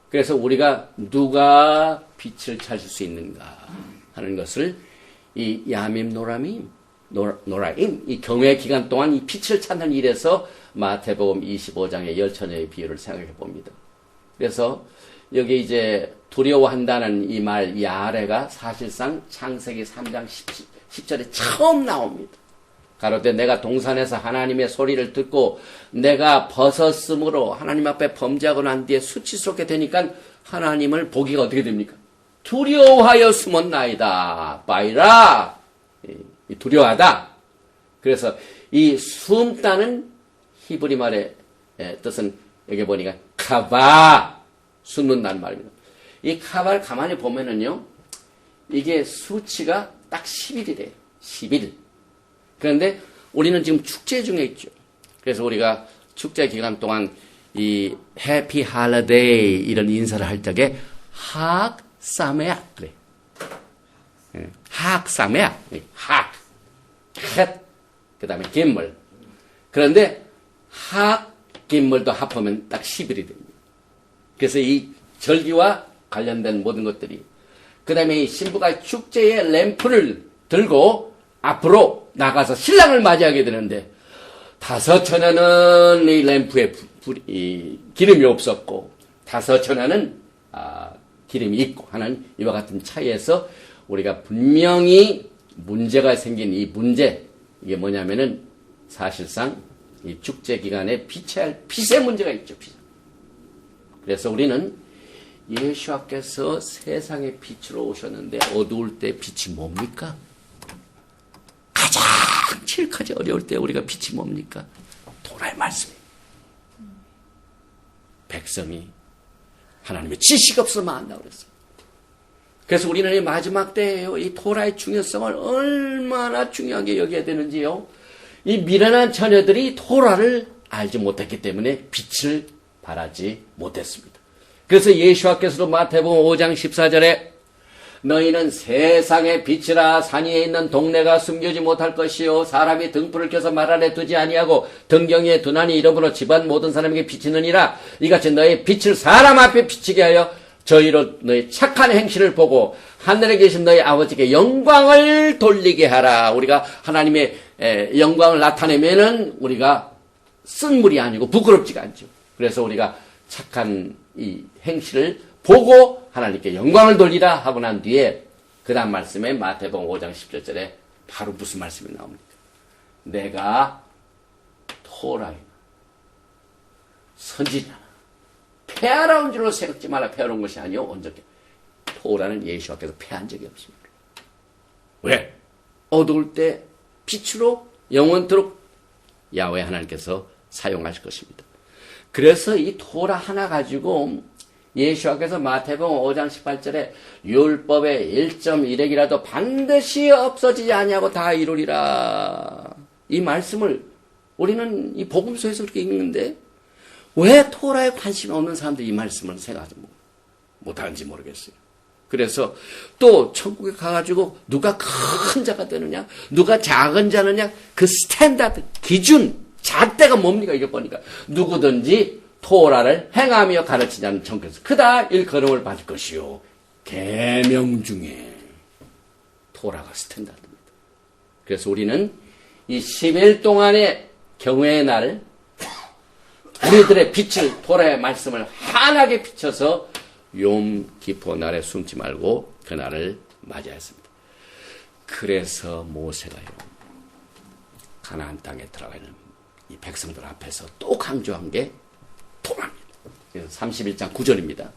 그래서 우리가 누가 빛을 찾을 수 있는가 하는 것을 이 야밈 노라임 이 경외 기간 동안 이 빛을 찾는 일에서 마태복음 25장의 10처녀의 비유를 생각해 봅니다. 그래서 여기 이제 두려워한다는 이 말, 이 아래가 사실상 창세기 3장 10절에 처음 나옵니다. 가로되 내가 동산에서 하나님의 소리를 듣고 내가 벗었으므로 하나님 앞에 범죄하고 난 뒤에 수치스럽게 되니까 하나님을 보기가 어떻게 됩니까? 두려워하여 숨었나이다. 바이라. 두려워하다. 그래서 이 숨다는 히브리 말의 뜻은 여기 보니까 카바, 숨는다는 말입니다. 이 카바를 가만히 보면은요, 이게 수치가 딱 10일이래요. 10일. 그런데 우리는 지금 축제 중에 있죠. 그래서 우리가 축제 기간 동안 이 해피 할리데이 이런 인사를 할 적에 학 사메아 그래. 학 사메아. 학. 헷. 그다음에 김물. 그런데 학 김물도 합하면 딱 10일이 됩니다. 그래서 이 절기와 관련된 모든 것들이 그다음에 이 신부가 축제의 램프를 들고 앞으로 나가서 신랑을 맞이하게 되는데 5천원은 이 램프에 기름이 없었고 5천원은 기름이 있고 하는 이와 같은 차이에서 우리가 분명히 문제가 생긴 이 문제 이게 뭐냐면은 사실상 이 축제 기간에 비춰야 할 빛의 문제가 있죠. 빛. 그래서 우리는 예수께서 세상의 빛으로 오셨는데 어두울 때 빛이 뭡니까? 가장 칠까지 어려울 때 우리가 빛이 뭡니까? 토라의 말씀이에요. 백성이 하나님의 지식 없으면 안다고 그랬어요. 그래서 우리는 이 마지막 때에요. 이 토라의 중요성을 얼마나 중요하게 여겨야 되는지요. 이 미련한 처녀들이 토라를 알지 못했기 때문에 빛을 발하지 못했습니다. 그래서 예수께서도 마태복음 5장 14절에 너희는 세상의 빛이라 산 위에 있는 동네가 숨기지 못할 것이요 사람이 등불을 켜서 말 아래 두지 아니하고 등경에 두나니 이러므로 집안 모든 사람에게 비치느니라. 이같이 너희 빛을 사람 앞에 비치게 하여 저희로 너희 착한 행실을 보고 하늘에 계신 너희 아버지께 영광을 돌리게 하라. 우리가 하나님의 영광을 나타내면은 우리가 쓴물이 아니고 부끄럽지가 않죠. 그래서 우리가 착한 이 행실을 보고 하나님께 영광을 돌리라 하고 난 뒤에 그 다음 말씀에 마태복음 5장 17절에 바로 무슨 말씀이 나옵니까? 내가 토라이나 선지자나 폐하라운 줄로 생각지 말라. 폐하라운 것이 아니요 온전히 토라는 예수께서 폐한 적이 없습니다. 왜? 어두울 때 빛으로 영원토록 야훼 하나님께서 사용하실 것입니다. 그래서 이 토라 하나 가지고 예수께서 마태복음 5장 18절에 율법의 1.1핵이라도 반드시 없어지지 아니하고 다 이루리라. 이 말씀을 우리는 이 복음서에서 그렇게 읽는데 왜 토라에 관심이 없는 사람들이 이 말씀을 생각하지 못하는지 모르겠어요. 그래서 또 천국에 가가지고 누가 큰 자가 되느냐 누가 작은 자느냐 그 스탠다드 기준 잣대가 뭡니까? 이게 보니까 누구든지 토라를 행하며 가르치지 않는 천국에서 그다 일컬음을 받을 것이요 계명 중에 토라가 스탠다드입니다. 그래서 우리는 이 10일 동안의 경외의 날을 우리들의 빛을 토라의 말씀을 환하게 비춰서 욤 기포 날에 숨지 말고 그 날을 맞이했습니다. 그래서 모세가요 가나안 땅에 들어가는 이 백성들 앞에서 또 강조한 게 토라입니다. 31장 9절입니다.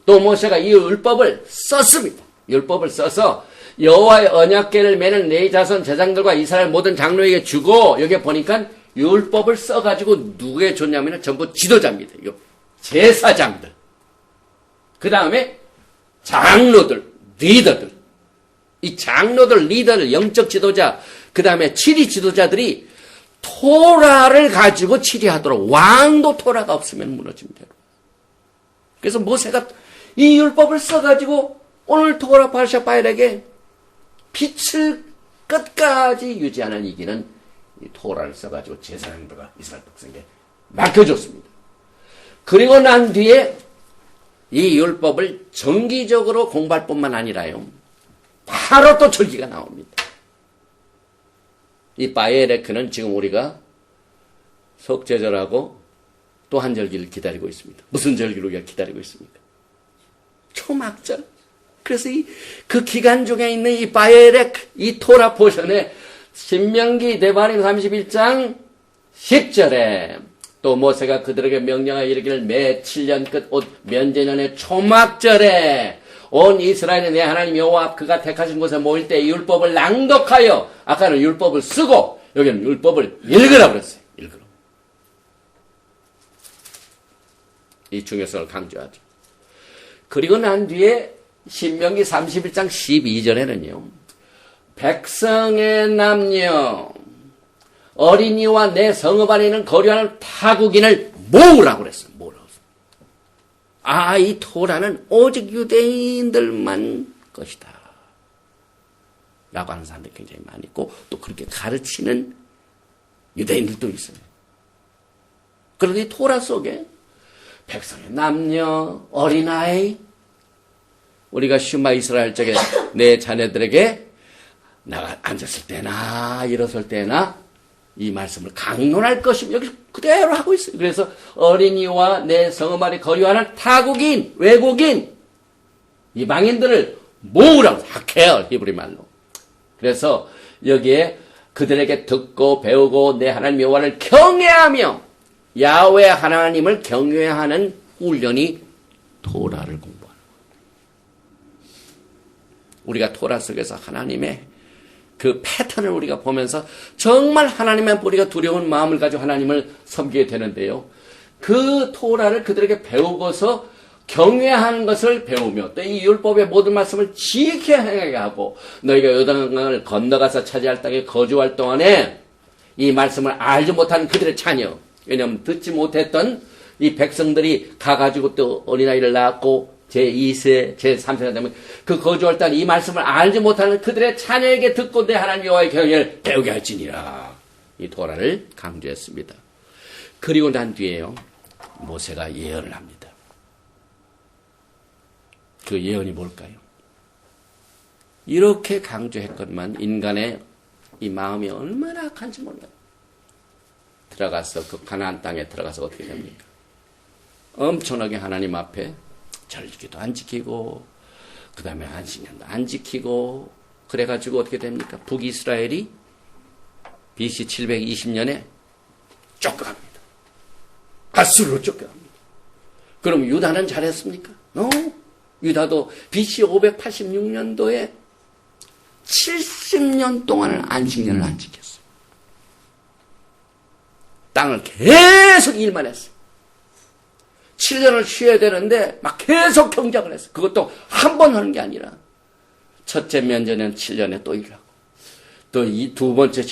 또 모세가 이 율법을 썼습니다. 율법을 써서 여호와의 언약궤를 매는 네 자손 제장들과 이스라엘 모든 장로에게 주고 여기 보니까 율법을 써가지고 누구에 줬냐면 전부 지도자입니다. 이거 제사장들. 그 다음에 장로들, 리더들. 이 장로들, 리더들, 영적 지도자, 그 다음에 치리 지도자들이 토라를 가지고 치리하도록 왕도 토라가 없으면 무너집니다. 그래서 모세가 이 율법을 써가지고 오늘 토라 파르샤바일에게 빛을 끝까지 유지하는 이 길은 이 토라를 써가지고 제사장들과 이스라엘 백성에게 맡겨줬습니다. 그리고 난 뒤에 이 율법을 정기적으로 공부할 뿐만 아니라요. 바로 또 절기가 나옵니다. 이 바이에레크는 지금 우리가 석제절하고 또 한 절기를 기다리고 있습니다. 무슨 절기를 우리가 기다리고 있습니까? 초막절. 그래서 그 기간 중에 있는 이 바이에레크, 이 토라 포션에 신명기 데바림 31장 10절에 또 모세가 그들에게 명령하여 이르기를 매 7년 끝 곧 면제년의 초막절에 온 이스라엘의 내 하나님 여호와 그가 택하신 곳에 모일 때 율법을 낭독하여, 아까는 율법을 쓰고 여기는 율법을 읽으라 그랬어요. 읽으라. 이 중요성을 강조하죠. 그리고 난 뒤에 신명기 31장 12절에는요. 백성의 남녀 어린이와 내 성읍 안에 있는 거류하는 타국인을 모으라고 그랬어요. 모으라고. 이 토라는 오직 유대인들만 것이다. 라고 하는 사람들이 굉장히 많이 있고 또 그렇게 가르치는 유대인들도 있어요. 그런데 이 토라 속에 백성의 남녀, 어린아이, 우리가 슈마 이스라엘 쪽에 내 자녀들에게 나가 앉았을 때나 일어설 때나 이 말씀을 강론할 것이면 여기 그대로 하고 있어요. 그래서 어린이와 내 성읍 안에 거류하는 타국인, 외국인, 이방인들을 모으라고 하케어 히브리 말로. 그래서 여기에 그들에게 듣고 배우고 내 하나님 여호와를 경외하며 야훼 하나님을 경외하는 훈련이 토라를 공부하는 거예요. 우리가 토라 속에서 하나님의 그 패턴을 우리가 보면서 정말 하나님의 우리가 두려운 마음을 가지고 하나님을 섬기게 되는데요. 그 토라를 그들에게 배우고서 경외하는 것을 배우며 또 이 율법의 모든 말씀을 지켜 행하게 하고 너희가 요단강을 건너가서 차지할 땅에 거주할 동안에 이 말씀을 알지 못하는 그들의 자녀, 왜냐하면 듣지 못했던 이 백성들이 가가지고 또 어린아이를 낳았고 제2세, 제3세가 되면 그 거주할 때는 이 말씀을 알지 못하는 그들의 자녀에게 듣고 내 하나님 여호와의 경외를 배우게 할지니라. 이 토라를 강조했습니다. 그리고 난 뒤에요. 모세가 예언을 합니다. 그 예언이 뭘까요? 이렇게 강조했건만 인간의 이 마음이 얼마나 악한지 몰라요. 들어가서 그 가나안 땅에 들어가서 어떻게 됩니까? 엄청나게 하나님 앞에 절기도 안 지키고 그 다음에 안식년도 안 지키고 그래가지고 어떻게 됩니까? 북이스라엘이 BC 720년에 쫓겨갑니다. 아수르로 쫓겨갑니다. 그럼 유다는 잘했습니까? 유다도 BC 586년도에 70년 동안을 안식년을 안 지켰어요. 땅을 계속 일만 했어요. 7년을 쉬어야 되는데 막 계속 경작을 했어요. 그것도 한 번 하는 게 아니라 첫째 면제는 7년에 또 일하고 또 이 두 번째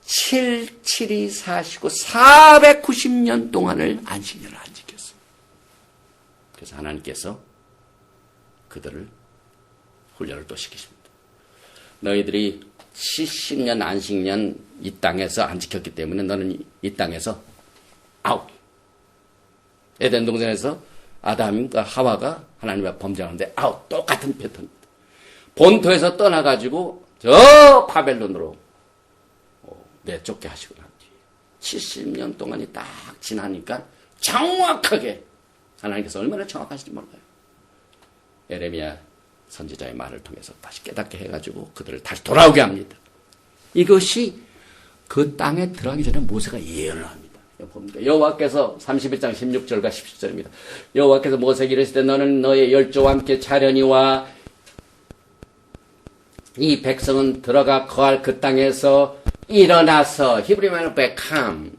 7이 49 490년 동안을 안식년을 안 지켰어요. 그래서 하나님께서 그들을 훈련을 또 시키십니다. 너희들이 70년 안식년 이 땅에서 안 지켰기 때문에 너는 이 땅에서 아웃. 에덴 동산에서 아담과 하와가 하나님 앞에 범죄하는데 아웃. 똑같은 패턴입니다. 본토에서 떠나가지고 저 바벨론으로 내쫓게 하시고 난 뒤에 70년 동안이 딱 지나니까 정확하게 하나님께서 얼마나 정확하신지 몰라요. 에레미야 선지자의 말을 통해서 다시 깨닫게 해가지고 그들을 다시 돌아오게 합니다. 이것이 그 땅에 들어가기 전에 모세가 예언을 합니다. 봅니다. 여호와께서 31장 16절과 17절입니다. 여호와께서 모세에게 이르실 때 너는 너의 열조와 함께 차려니와 이 백성은 들어가 거할 그 땅에서 일어나서 히브리 말로 베캄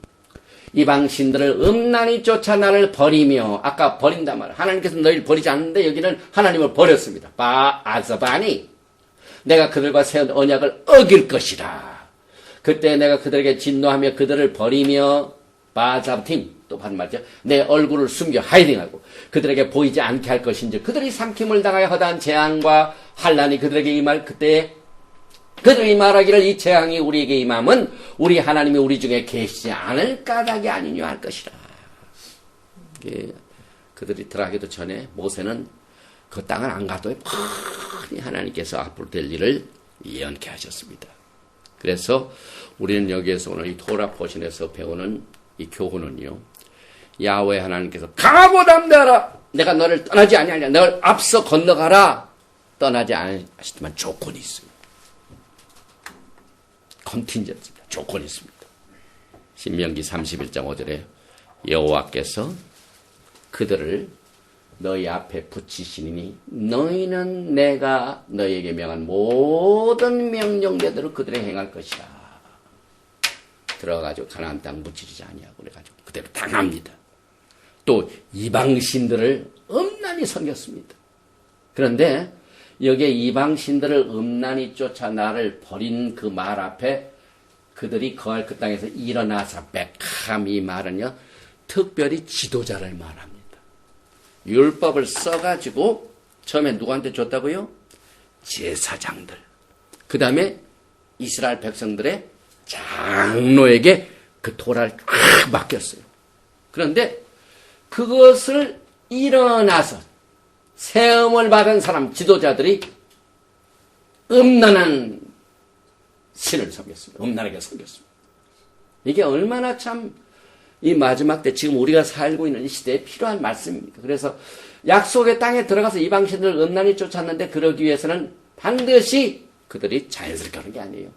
이방 신들을 음란히 쫓아 나를 버리며 아까 버린단 말이야. 하나님께서 너희를 버리지 않는데 여기는 하나님을 버렸습니다. 바아자바니 내가 그들과 세운 언약을 어길 것이라. 그때 내가 그들에게 진노하며 그들을 버리며 바자팀 또 받은 말이죠. 내 얼굴을 숨겨 하이딩하고 그들에게 보이지 않게 할 것인지 그들이 삼킴을 당하여 허다한 재앙과 환난이 그들에게 임할 그때 그들이 말하기를 이 재앙이 우리에게 임함은 우리 하나님이 우리 중에 계시지 않을 까닭이 아니냐 할 것이라. 그들이 들어가기도 전에 모세는 그 땅을 안 가도 뻔히 하나님께서 앞으로 될 일을 예언케 하셨습니다. 그래서 우리는 여기에서 오늘 이 토라 포신에서 배우는 이 교훈은요. 야훼 하나님께서 가고 담대하라. 내가 너를 떠나지 아니하냐. 너를 앞서 건너가라. 떠나지 않으시지만 조건이 있습니다. 컨틴전트입니다. 조건이 있습니다. 신명기 31장 5절에 여호와께서 그들을 너희 앞에 붙이시니 너희는 내가 너희에게 명한 모든 명령대로 그들이 행할 것이라. 들어가지고 가나안 땅 묻히지 아니하고 그래가지고 그대로 당합니다. 또 이방신들을 엄란히 섬겼습니다. 그런데 여기에 이방신들을 엄란히 쫓아 나를 버린 그 말 앞에 그들이 거할 그 땅에서 일어나서 백함, 이 말은요 특별히 지도자를 말합니다. 율법을 써가지고 처음에 누구한테 줬다고요? 제사장들. 그 다음에 이스라엘 백성들의 장로에게 그 토라를 쫙 맡겼어요. 그런데 그것을 일어나서 세움을 받은 사람, 지도자들이 음란한 신을 섬겼습니다. 음란하게 섬겼습니다. 이게 얼마나 참 이 마지막 때 지금 우리가 살고 있는 이 시대에 필요한 말씀입니다. 그래서 약속의 땅에 들어가서 이방신들을 음란히 쫓았는데 그러기 위해서는 반드시 그들이 자연스럽게 하는 게 아니에요.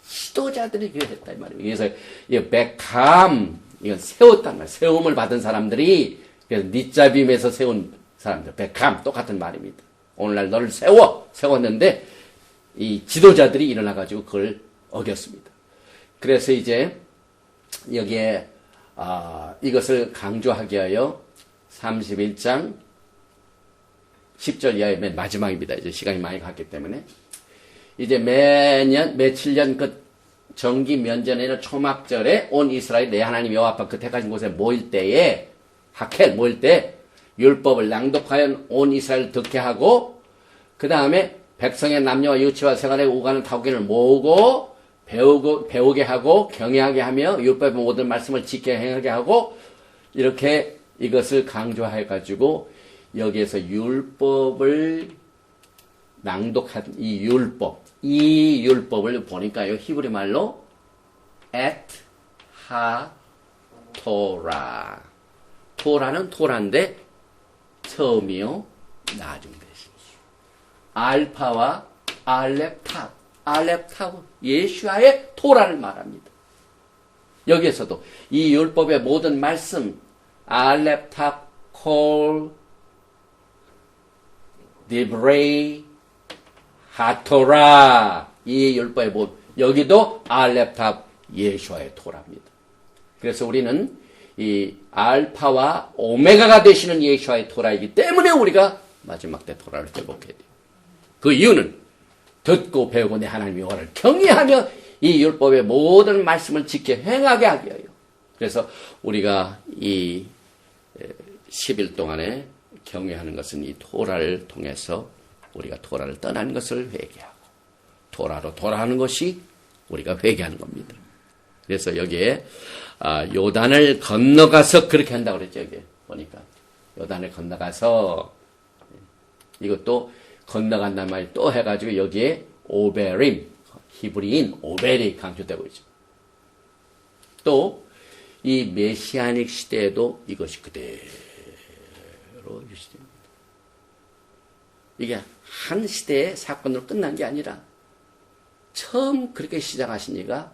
지도자들이 그렇게 했다 이 말이에요. 그래서 이 백함, 이건 세웠단 말이에요. 세움을 받은 사람들이, 그래서 니짜빔에서 세운 사람들, 백함 똑같은 말입니다. 오늘날 너를 세웠는데 이 지도자들이 일어나가지고 그걸 어겼습니다. 그래서 이제 여기에 이것을 강조하기 위하여 31장 10절 이하의 맨 마지막입니다. 이제 시간이 많이 갔기 때문에 이제 며칠 년 그 정기 면전에는 초막절에 온 이스라엘 내 하나님 여호와 앞에 그 택하신 곳에 모일 때에 하켈 모일 때 율법을 낭독하여 온 이스라엘을 듣게 하고 그 다음에 백성의 남녀와 유치와 생활에 오가는 타국인을 모으고 배우게 하고 경외하게 하며 율법의 모든 말씀을 지켜 행하게 하고 이렇게 이것을 강조해 가지고 여기에서 율법을 낭독한 이 율법을 보니까요 히브리 말로 et ha Torah. 토라는 토라인데 처음이요 나중 대신 알파와 알렙탑, 예수아의 토라를 말합니다. 여기에서도 이 율법의 모든 말씀 알렙탑, 콜, 디브레이, 하토라, 이 율법의 모든, 여기도 알렙탑, 예수아의 토라입니다. 그래서 우리는 이 알파와 오메가가 되시는 예수아의 토라이기 때문에 우리가 마지막 때 토라를 회복해야 돼요. 그 이유는 듣고 배우고 내 하나님 여호와를 경외하며 이 율법의 모든 말씀을 지켜 행하게 하기 위하여. 그래서 우리가 이 10일 동안에 경외하는 것은 이 토라를 통해서 우리가 토라를 떠난 것을 회개하고 토라로 돌아가는 것이 우리가 회개하는 겁니다. 그래서 여기에 요단을 건너가서 그렇게 한다고 그랬죠. 여기 보니까 요단을 건너가서 이것도 건너간단 말이 또 해가지고 여기에 오베림, 히브리인 오벨이 강조되고 있죠. 또 이 메시아닉 시대에도 이것이 그대로 유지됩니다. 이게 한 시대의 사건으로 끝난 게 아니라 처음 그렇게 시작하신 이가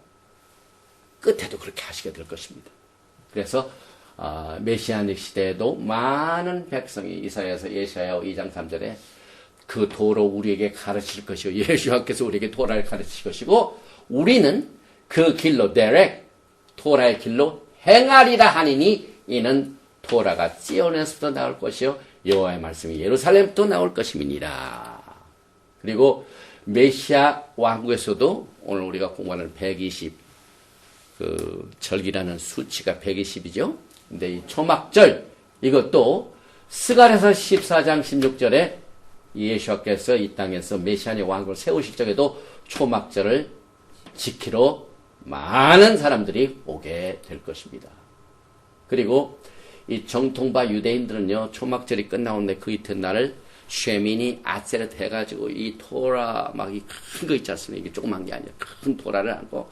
끝에도 그렇게 하시게 될 것입니다. 그래서 메시아닉 시대에도 많은 백성이 이사야서 예사야 2장 3절에 그 도로 우리에게 가르칠 것이고 예수님께서 우리에게 토라를 가르칠 것이고 우리는 그 길로 토라의 길로 행하리라 하니니 이는 토라가 찌온에서부터 나올 것이요 여호와의 말씀이 예루살렘부터 나올 것임이니라. 그리고 메시아 왕국에서도 오늘 우리가 공부하는 120 그 절기라는 수치가 120이죠. 근데 이 초막절 이것도 스가랴서 14장 16절에 예수께서 이 땅에서 메시아의 왕국을 세우실 적에도 초막절을 지키러 많은 사람들이 오게 될 것입니다. 그리고 이 정통파 유대인들은요 초막절이 끝나오는데 그 이튿날을 쉐미니 아세렛 해가지고 이 토라 막 이 큰 거 있지 않습니까? 이게 조그만 게 아니라 큰 토라를 안고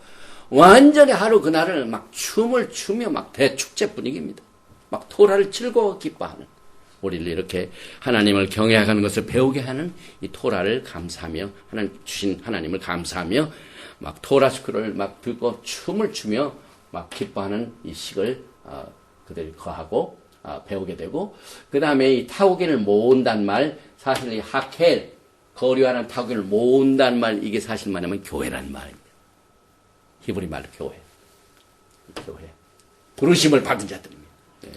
완전히 하루 그날을 막 춤을 추며 막 대축제 분위기입니다. 막 토라를 즐거워 기뻐하는 우리를 이렇게 하나님을 경외하는 것을 배우게 하는 이 토라를 감사하며 하나님 주신 하나님을 감사하며 막 토라 스크롤을 막 듣고 춤을 추며 막 기뻐하는 이 식을 그들이 거하고 배우게 되고, 그 다음에 이 타우기를 모은단 말, 사실 이 하켈, 거류하는 타우기를 모은단 말, 이게 사실 말하면 교회란 말입니다. 히브리 말로 교회. 부르심을 받은 자들입니다. 네.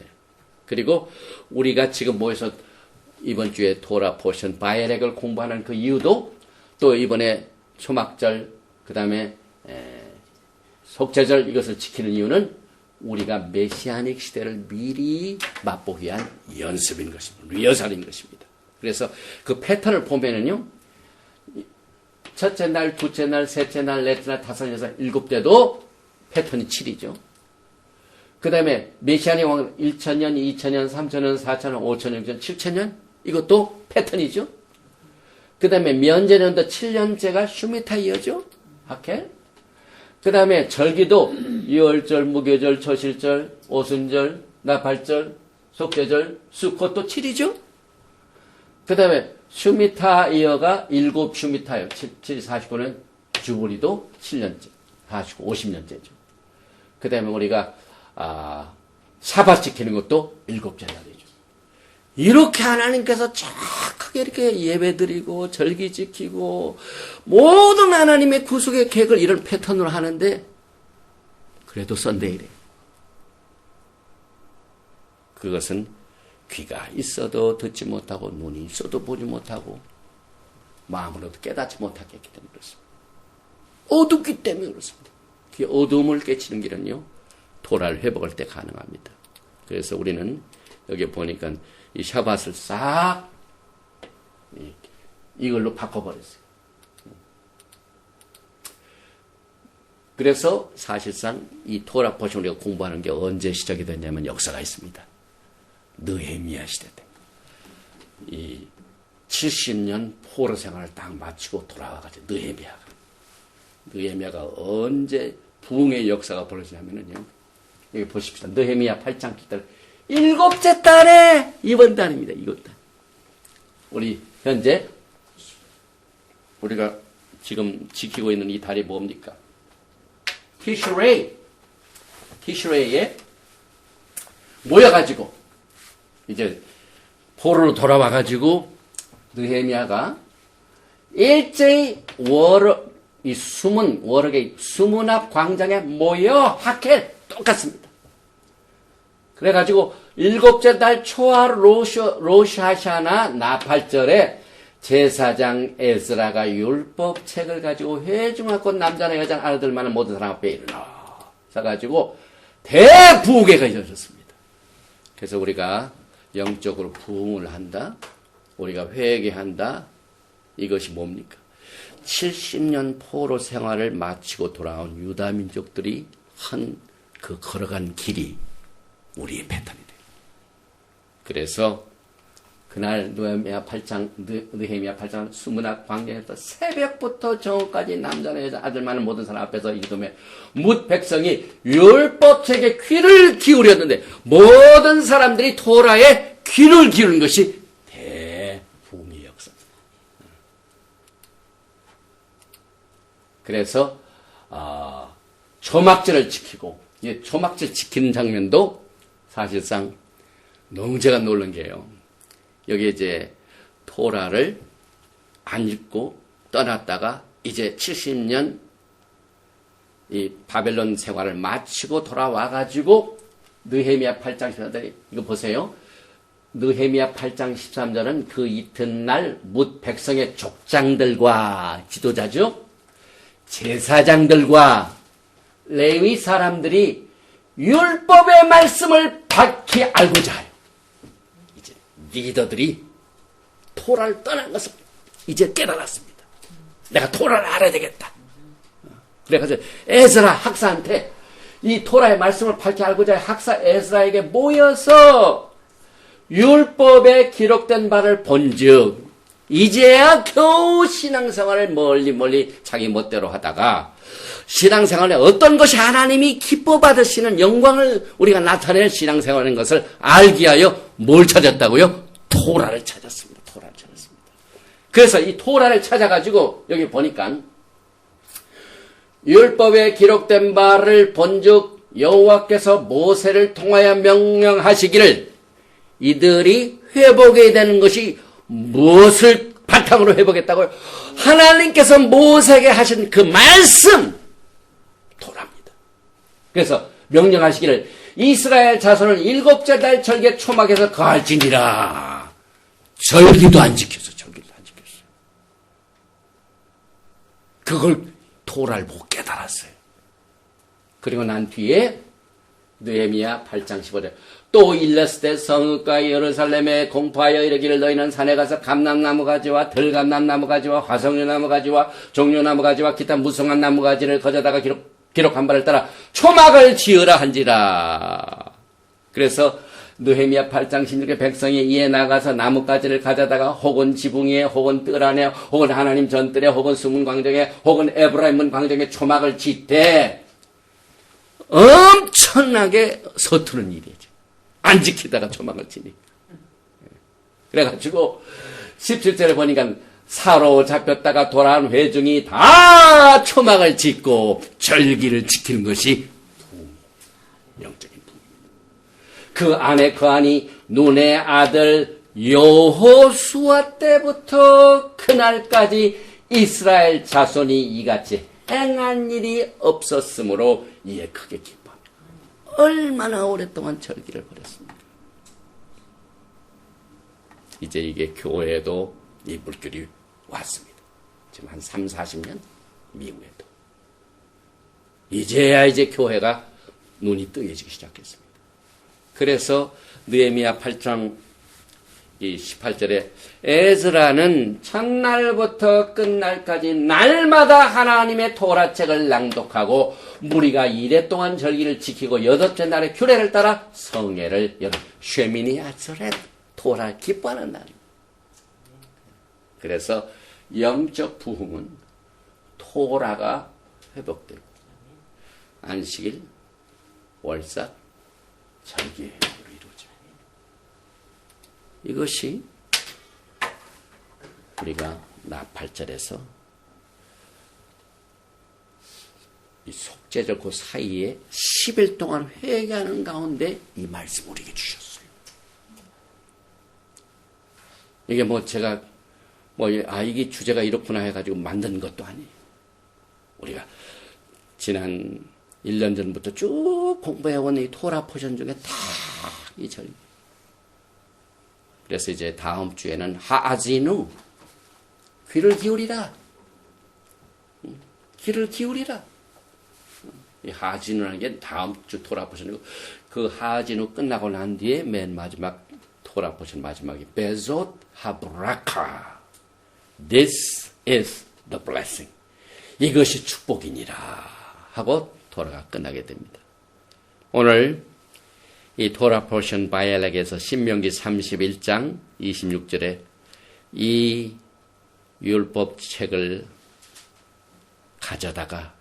그리고 우리가 지금 모여서 이번 주에 토라 포션 바이렉을 공부하는 그 이유도 또 이번에 초막절, 그 다음에 속죄절 이것을 지키는 이유는 우리가 메시아닉 시대를 미리 맛보기 위한 연습인 것입니다. 리허설인 것입니다. 그래서 그 패턴을 보면은요, 첫째 날, 둘째 날, 셋째 날, 넷째 날, 다섯, 여섯, 일곱 때도 패턴이 7이죠. 그 다음에 메시아닉 왕 1000년, 2000년, 3000년, 4000년, 5000년, 7000년 이것도 패턴이죠. 그 다음에 면제년도 7년째가 슈미타이어죠. 하켈. 그 다음에 절기도 유월절, 무교절, 초실절, 오순절, 나팔절, 속죄절, 수콧도 7이죠. 그 다음에 슈미타이어가 7 슈미타이어, 7, 49는 주보리도 7년째, 49, 50년째죠. 그 다음에 우리가 사바 지키는 것도 7째 날이죠. 이렇게 하나님께서 착하게 이렇게 예배 드리고 절기 지키고 모든 하나님의 구속의 계획을 이런 패턴으로 하는데 그래도 썬데이래. 그것은 귀가 있어도 듣지 못하고 눈이 있어도 보지 못하고 마음으로도 깨닫지 못하기 때문에 그렇습니다. 어둡기 때문에 그렇습니다. 그 어두움을 깨치는 길은요, 토라를 회복할 때 가능합니다. 그래서 우리는 여기 보니까 이 샤밧을 싹 이걸로 바꿔버렸어요. 그래서 사실상 이 토라 포션을 우리가 공부하는 게 언제 시작이 됐냐면 역사가 있습니다. 느헤미야 시대 때. 이 70년 포로 생활을 딱 마치고 돌아와가지고 느헤미야가 언제 부흥의 역사가 벌어지냐면요. 여기 보십시오. 느헤미야 8장 기달 7째 달에 이번 달입니다. 이번 달. 우리 현재 우리가 지금 지키고 있는 이 달이 뭡니까? 티슈레이에 모여가지고 이제 포로로 돌아와가지고 느헤미야가 일제히 이 워럭의 수문 앞 광장에 모여 하켈 똑같습니다. 그래가지고 7째 달 초하 로샤샤나 나팔절에 제사장 에스라가 율법책을 가지고 회중하고 남자나 여자나 알아들 만한 모든 사람 앞에 일어나 서가지고 대부흥회가 이루어졌습니다. 그래서 우리가 영적으로 부흥을 한다, 우리가 회개한다, 이것이 뭡니까? 70년 포로 생활을 마치고 돌아온 유다 민족들이 그 걸어간 길이 우리의 패턴이 돼요. 그래서 그날 느헤미야 8장 수문학 광장에서 새벽부터 정오까지 남자나 여자 아들 많은 모든 사람 앞에서 이름에 뭇 백성이 율법책에 귀를 기울였는데 모든 사람들이 토라에 귀를 기울인 것이 대부흥의 역사입니다. 그래서 초막절을 지키고, 초막절 지키는 장면도 사실상 너무 제가 놀란 게요. 여기 이제 토라를 안 읽고 떠났다가 이제 70년 이 바벨론 생활을 마치고 돌아와가지고 느헤미야 8장 13절 이거 보세요. 느헤미야 8장 13절은 그 이튿날 뭇 백성의 족장들과 지도자죠. 제사장들과 레위 사람들이 율법의 말씀을 밝히 알고자 해요. 이제 리더들이 토라를 떠난 것을 이제 깨달았습니다. 내가 토라를 알아야 되겠다. 그래가지고 에스라 학사한테 이 토라의 말씀을 밝히 알고자 해 학사 에스라에게 모여서 율법에 기록된 바를 본즉 이제야 겨우 신앙생활을 멀리 자기 멋대로 하다가 신앙생활에 어떤 것이 하나님이 기뻐 받으시는 영광을 우리가 나타낼 신앙생활인 것을 알기 위하여 뭘 찾았다고요? 토라를 찾았습니다. 그래서 이 토라를 찾아가지고 여기 보니까 율법에 기록된 바를 본즉 여호와께서 모세를 통하여 명령하시기를 이들이 회복해야 되는 것이 무엇을 바탕으로 회복했다고요? 하나님께서 모세에게 하신 그 말씀, 토라입니다. 그래서 명령하시기를 이스라엘 자손을 7째 달 절기에 초막에서 거할지니라. 절기도 안 지켰어. 절기도 안 지켰어요. 그걸 토라를 보고 깨달았어요. 그리고 난 뒤에 느헤미야 8장 15절 또 일렀을 때 성읍과 예루살렘에 공포하여 이르기를 너희는 산에 가서 감람나무 가지와 들감람나무 가지와 화석류나무 가지와 종려나무 가지와 기타 무성한 나무 가지를 거저다가 기록한 바를 따라 초막을 지으라 한지라. 그래서 느헤미야 8장 16절 백성이 이에 나가서 나뭇가지를 가져다가 혹은 지붕 위에 혹은 뜰 안에 혹은 하나님 전뜰에 혹은 수문 광정에 혹은 에브라임 문 광정에 초막을 짓되 엄청나게 서투른 일이죠. 안 지키다가 초막을 지니까. 그래가지고 17절에 보니까 사로잡혔다가 돌아온 회중이 다 초막을 짓고 절기를 지키는 것이 영적인 부입니다. 그 안에 그 안이 눈의 아들 여호수아 때부터 그날까지 이스라엘 자손이 이같이 행한 일이 없었으므로 이에 크게 기뻐합니다. 얼마나 오랫동안 절기를 버렸습니까? 이제 이게 교회에도 이 물결이 왔습니다. 지금 한 3, 40년 미국에도. 이제야 이제 교회가 눈이 뜨여지기 시작했습니다. 그래서 느헤미야 8장 18절에 에스라는 첫날부터 끝날까지 날마다 하나님의 토라책을 낭독하고 무리가 이래 동안 절기를 지키고 8째 날에 규례를 따라 성회를 열어 쉐미니 아스렛 토라 기뻐하는 날입니다. 그래서 영적 부흥은 토라가 회복되고 안식일, 월삭, 절기로 이루어집니다. 이것이 우리가 나 8절에서 이 속죄절 그 사이에 10일 동안 회개하는 가운데 이 말씀 우리에게 주셨어요. 이게 뭐 제가 이게 주제가 이렇구나 해가지고 만든 것도 아니에요. 우리가 지난 1년 전부터 쭉 공부해온 이 토라 포션 중에 다 이 절. 그래서 이제 다음 주에는 하아지누 귀를 기울이라. 귀를 기울이라. 이 하아지누라는 게 다음 주 토라 포션이고 그 하아지누 끝나고 난 뒤에 맨 마지막 토라 포션 마지막이 베zott 하브라카. This is the blessing. 이것이 축복이니라 하고 토라가 끝나게 됩니다. 오늘 이 토라 포션 바이엘렉에서 신명기 31장 26절에 이 율법 책을 가져다가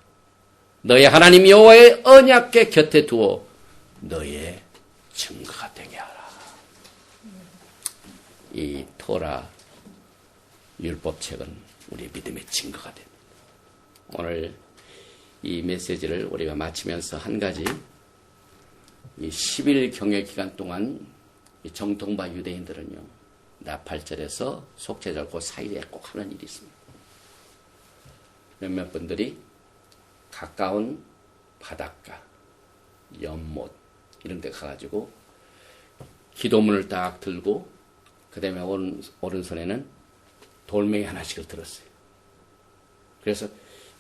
너의 하나님 여호와의 언약궤 곁에 두어 너의 증거가 되게 하라. 이 토라 율법책은 우리의 믿음의 증거가 됩니다. 오늘 이 메시지를 우리가 마치면서 한 가지 이 10일 경외 기간 동안 이 정통파 유대인들은요 나팔절에서 속죄절 그 사이에 꼭 하는 일이 있습니다. 몇몇 분들이 가까운 바닷가, 연못 이런 데 가가지고 기도문을 딱 들고 그 다음에 오른손에는 돌멩이 하나씩을 들었어요. 그래서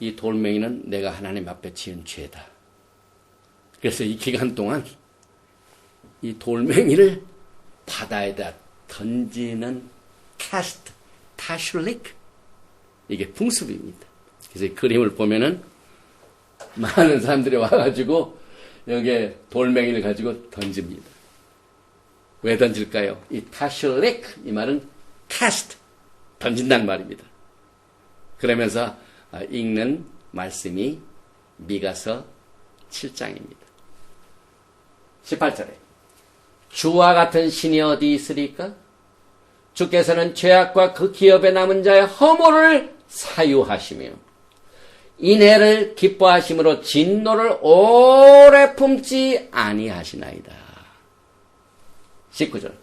이 돌멩이는 내가 하나님 앞에 지은 죄다. 그래서 이 기간 동안 이 돌멩이를 바다에다 던지는 캐스트, 타슐릭 이게 풍습입니다. 그래서 이 그림을 보면은 많은 사람들이 와가지고 여기에 돌멩이를 가지고 던집니다. 왜 던질까요? 이 타슐릭 이 말은 캐스트 던진다는 말입니다. 그러면서 읽는 말씀이 미가서 7장입니다. 18절에 주와 같은 신이 어디 있으리까? 주께서는 죄악과 그 기업에 남은 자의 허물을 사유하시며 인애를 기뻐하심으로 진노를 오래 품지 아니하시나이다. 19절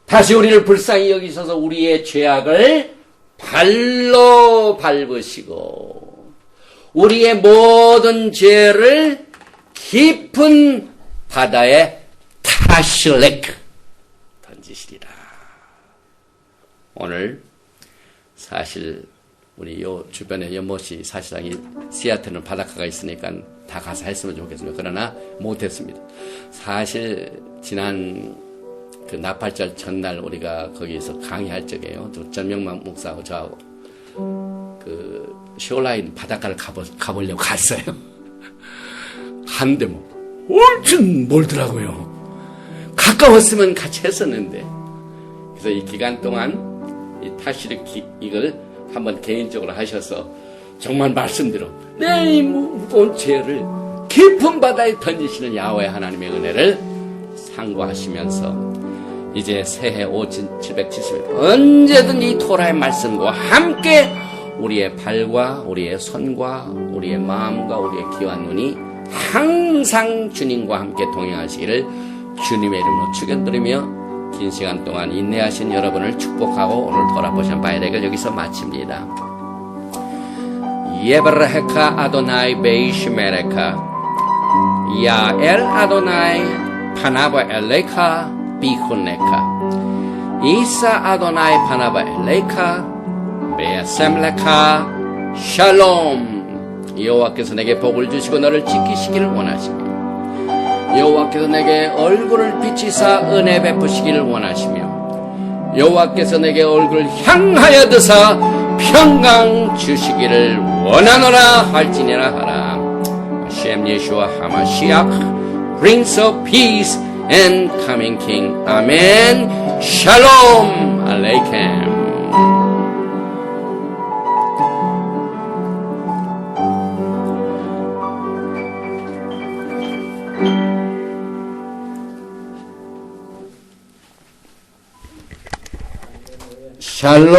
다시 우리를 불쌍히 여기셔서 우리의 죄악을 발로 밟으시고 우리의 모든 죄를 깊은 바다에 타실렉 던지시리라. 오늘 사실 우리 요 주변에 연못이 사실상 이 시애틀은 바닷가가 있으니까 다 가서 했으면 좋겠습니다. 그러나 못했습니다. 사실 지난 그 나팔절 전날 우리가 거기에서 강의할 적에요. 전명만 목사하고 저하고 그 쇼라인 바닷가를 가보려고 갔어요. 한데 뭐 엄청 멀더라고요. 가까웠으면 같이 했었는데. 그래서 이 기간 동안 이 타시르 이걸 한번 개인적으로 하셔서 정말 말씀대로 내 무거운 죄를 깊은 바다에 던지시는 야훼 하나님의 은혜를 상고하시면서 이제 새해 5770일 언제든 이 토라의 말씀과 함께 우리의 발과 우리의 손과 우리의 마음과 우리의 귀와 눈이 항상 주님과 함께 동행하시기를 주님의 이름으로 축원드리며 긴 시간 동안 인내하신 여러분을 축복하고 오늘 돌아보신 바이렉을 여기서 마칩니다. 예브라헤카 아도나이 베이시메레카 야엘 아도나이 파나바 엘레카 비혼레카 이사 아도나이 파나바 엘레카 베야셈레카 샬롬. 여호와께서 내게 복을 주시고 너를 지키시기를 원하시며 여호와께서 내게 얼굴을 비치사 은혜 베푸시기를 원하시며 여호와께서 내게 얼굴을 향하여 드사 평강 주시기를 원하노라 할지니라 하라. Hashem Yeshua HaMashiach, Prince of Peace and Coming King. Amen. Shalom Aleichem. 샬롬.